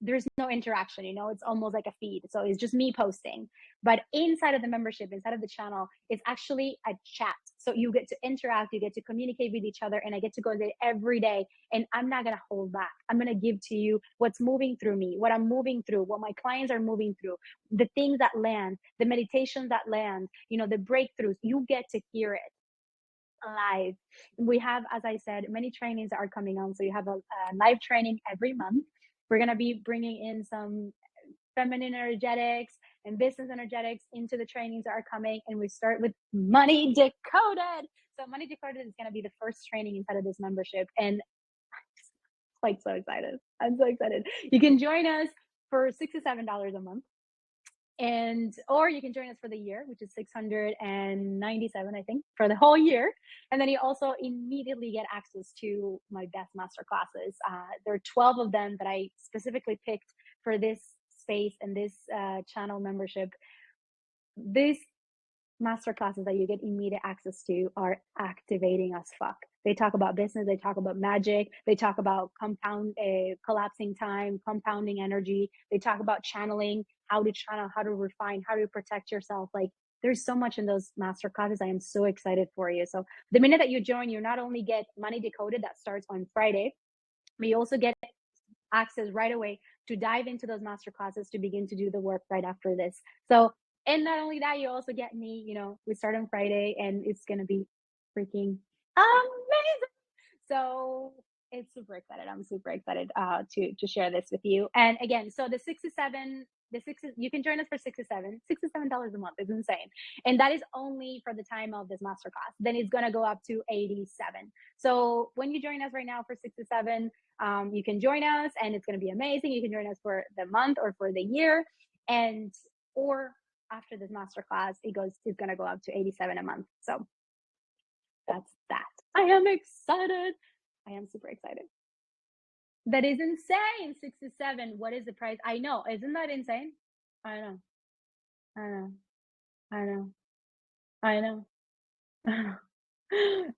there's no interaction, it's almost like a feed. So it's just me posting. But inside of the membership, inside of the channel, it's actually a chat. So you get to interact, you get to communicate with each other, and I get to go there every day. And I'm not going to hold back. I'm going to give to you what's moving through me, what I'm moving through, what my clients are moving through, the things that land, the meditations that land, the breakthroughs. You get to hear it live. We have, as I said, many trainings that are coming on. So you have a live training every month. We're going to be bringing in some feminine energetics and business energetics into the trainings that are coming. And we start with Money Decoded. So Money Decoded is going to be the first training inside of this membership. And I'm just like so excited. I'm so excited. You can join us for $67 a month. And or you can join us for the year, which is 697, I think, for the whole year. And then you also immediately get access to my best master classes. There are 12 of them that I specifically picked for this space and this channel membership. These master classes that you get immediate access to are activating as fuck. They talk about business, they talk about magic, they talk about collapsing time, compounding energy, they talk about channeling, how to channel, how to refine, how to protect yourself. Like, there's so much in those master classes. I am so excited for you. So the minute that you join, you not only get Money Decoded that starts on Friday, but you also get access right away to dive into those master classes to begin to do the work right after this. So, and not only that, you also get me, we start on Friday and it's going to be freaking amazing. So it's super excited. I'm super excited to share this with you. And again, so you can join us for $67 a month. It's insane. And that is only for the time of this masterclass. Then it's going to go up to 87. So when you join us right now for 67, you can join us and it's going to be amazing. You can join us for the month or for the year, or after this masterclass, it's going to go up to 87 a month. So that's that. I am excited. I am super excited. That is insane. 67. What is the price? I know. Isn't that insane? I know. I know. I know. I know.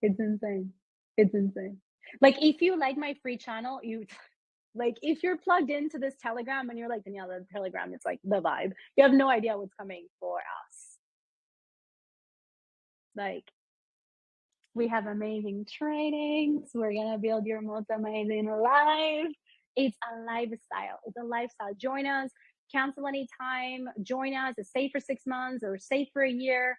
It's insane. It's insane. Like, if you like my free channel, if you're plugged into this Telegram and you're like, Daniela, the Telegram, it's like the vibe. You have no idea what's coming for us. Like, we have amazing trainings. We're going to build your most amazing life. It's a lifestyle. It's a lifestyle. Join us. Cancel anytime. Join us. It's safe for 6 months or safe for a year.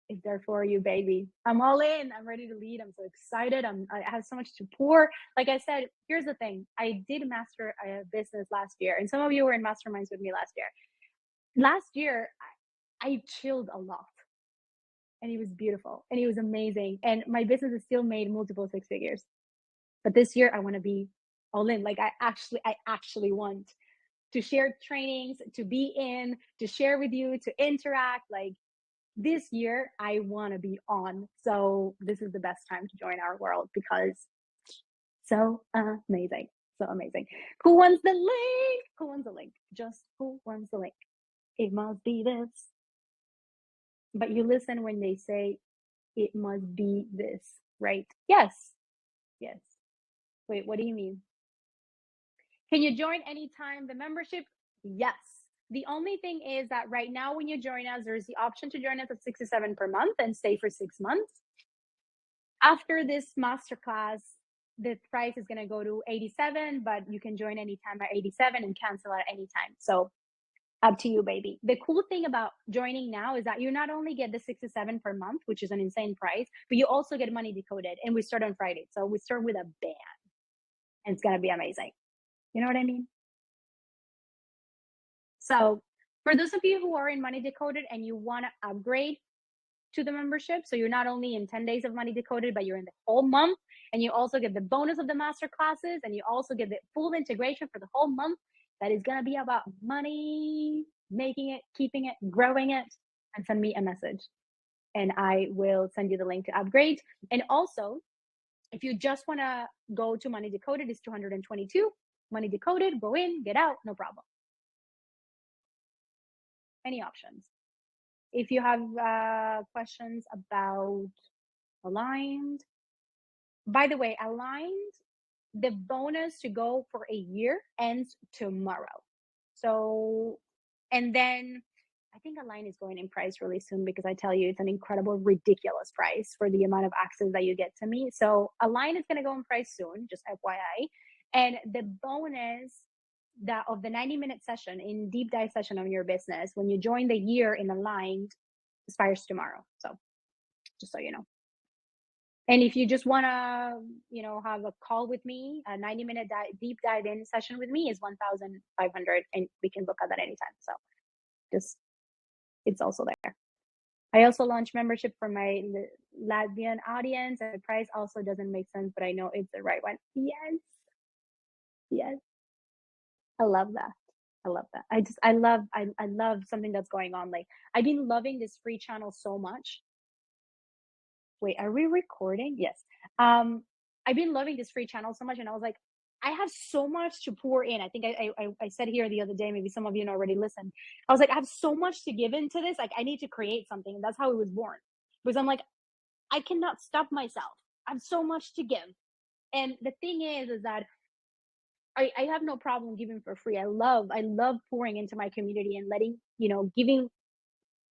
It's there for you, baby. I'm all in. I'm ready to lead. I'm so excited. I have so much to pour. Like I said, here's the thing. I did master a business last year, and some of you were in masterminds with me last year. Last year, I chilled a lot, and it was beautiful, and it was amazing. And my business has still made multiple 6 figures. But this year, I want to be all in. Like, I actually want to share trainings, to be in, to share with you, to interact. Like, this year, I want to be on. So this is the best time to join our world because so amazing. So amazing. Who wants the link? Who wants the link? Just who wants the link? It must be this. But you listen when they say it must be this, right? Yes. Yes. Wait, what do you mean? Can you join anytime the membership? Yes. The only thing is that right now, when you join us, there's the option to join us at 67 per month and stay for 6 months. After this masterclass, the price is going to go to 87, but you can join anytime at 87 and cancel at any time. So up to you, baby. The cool thing about joining now is that you not only get the 67 per month, which is an insane price, but you also get Money Decoded. And we start on Friday. So we start with a bang. And it's going to be amazing. You know what I mean? So for those of you who are in Money Decoded and you want to upgrade to the membership, so you're not only in 10 days of Money Decoded, but you're in the whole month, and you also get the bonus of the master classes, and you also get the full integration for the whole month, that is going to be about money, making it, keeping it, growing it, and send me a message. And I will send you the link to upgrade. And also, if you just want to go to Money Decoded, it's 222. Money Decoded, go in, get out, no problem. Any options. If you have questions about Aligned, by the way, Aligned, the bonus to go for a year ends tomorrow. So, and then I think Align is going in price really soon, because I tell you, it's an incredible, ridiculous price for the amount of access that you get to me. So Align is going to go in price soon, just FYI. And the bonus that of the 90-minute session, in deep dive session on your business, when you join the year in Aligned, expires tomorrow. So just so you know. And if you just want to, have a call with me, a 90-minute deep dive in session with me is 1,500, and we can book at anytime. So just, it's also there. I also launched membership for my Latvian audience, and the price also doesn't make sense, but I know it's the right one. Yes. Yes. I love that. I love that. I love something that's going on. Like, I've been loving this free channel so much. Wait, are we recording? Yes. I've been loving this free channel so much, and I was like, I have so much to pour in. I think I said here the other day, maybe some of you already listened. I was like, I have so much to give into this. Like, I need to create something, and that's how it was born. Because I'm like, I cannot stop myself. I have so much to give. And the thing is that I have no problem giving for free. I love pouring into my community and letting, giving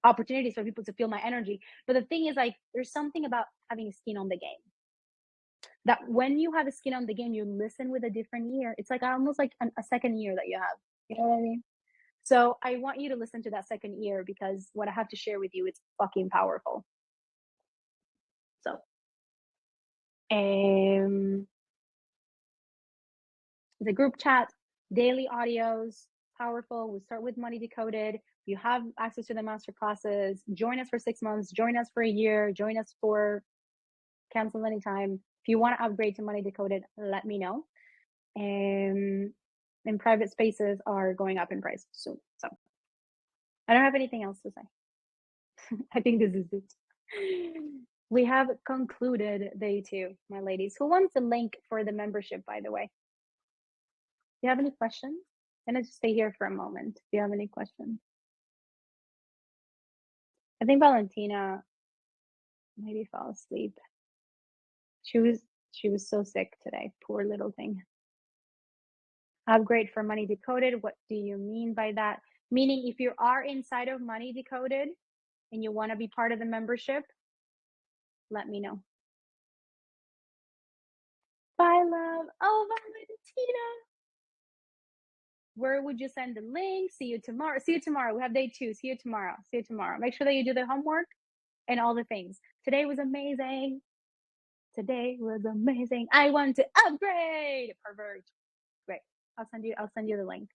opportunities for people to feel my energy. But the thing is, like, there's something about having a skin on the game. That when you have a skin on the game, you listen with a different ear. It's like almost like a second ear that you have. You know what I mean? So I want you to listen to that second ear because what I have to share with you, it's fucking powerful. So, um, the group chat, daily audios, powerful. We start with Money Decoded. You have access to the master classes. Join us for 6 months. Join us for a year. Join us for cancel anytime. If you want to upgrade to Money Decoded, let me know. And private spaces are going up in price soon. So I don't have anything else to say. I think this is it. We have concluded day 2, my ladies. Who wants a link for the membership, by the way? Do you have any questions? I'm gonna just stay here for a moment. Do you have any questions? I think Valentina maybe fell asleep. She was so sick today. Poor little thing. Upgrade for Money Decoded. What do you mean by that? Meaning, if you are inside of Money Decoded and you want to be part of the membership, let me know. Bye, love. Oh, Valentina. Where would you send the link? See you tomorrow. See you tomorrow. We have day 2. See you tomorrow. See you tomorrow. Make sure that you do the homework and all the things. Today was amazing. Today was amazing. I want to upgrade. Pervert. Great. I'll send you the link.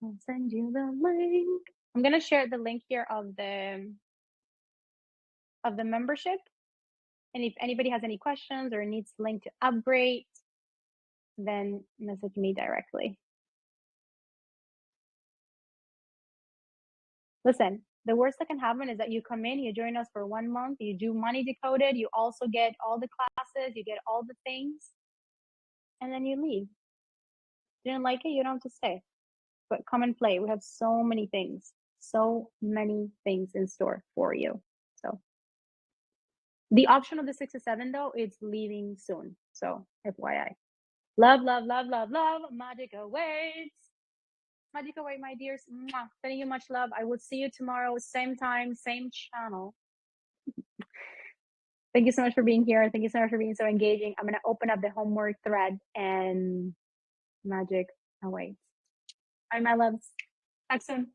I'll send you the link. I'm gonna share the link here of the membership. And if anybody has any questions or needs the link to upgrade, then message me directly. Listen, the worst that can happen is that you come in, you join us for 1 month, you do Money Decoded, you also get all the classes, you get all the things, and then you leave. Didn't like it, you don't have to stay. But come and play. We have so many things in store for you. So the option of the 6 to 7 though, it's leaving soon. So FYI. Love, love, love, love, love. Magic awaits. Magic away, my dears. Mwah. Sending you much love. I will see you tomorrow, same time, same channel. Thank you so much for being here. Thank you so much for being so engaging. I'm going to open up the homework thread and magic awaits. Bye, my loves. Talk soon.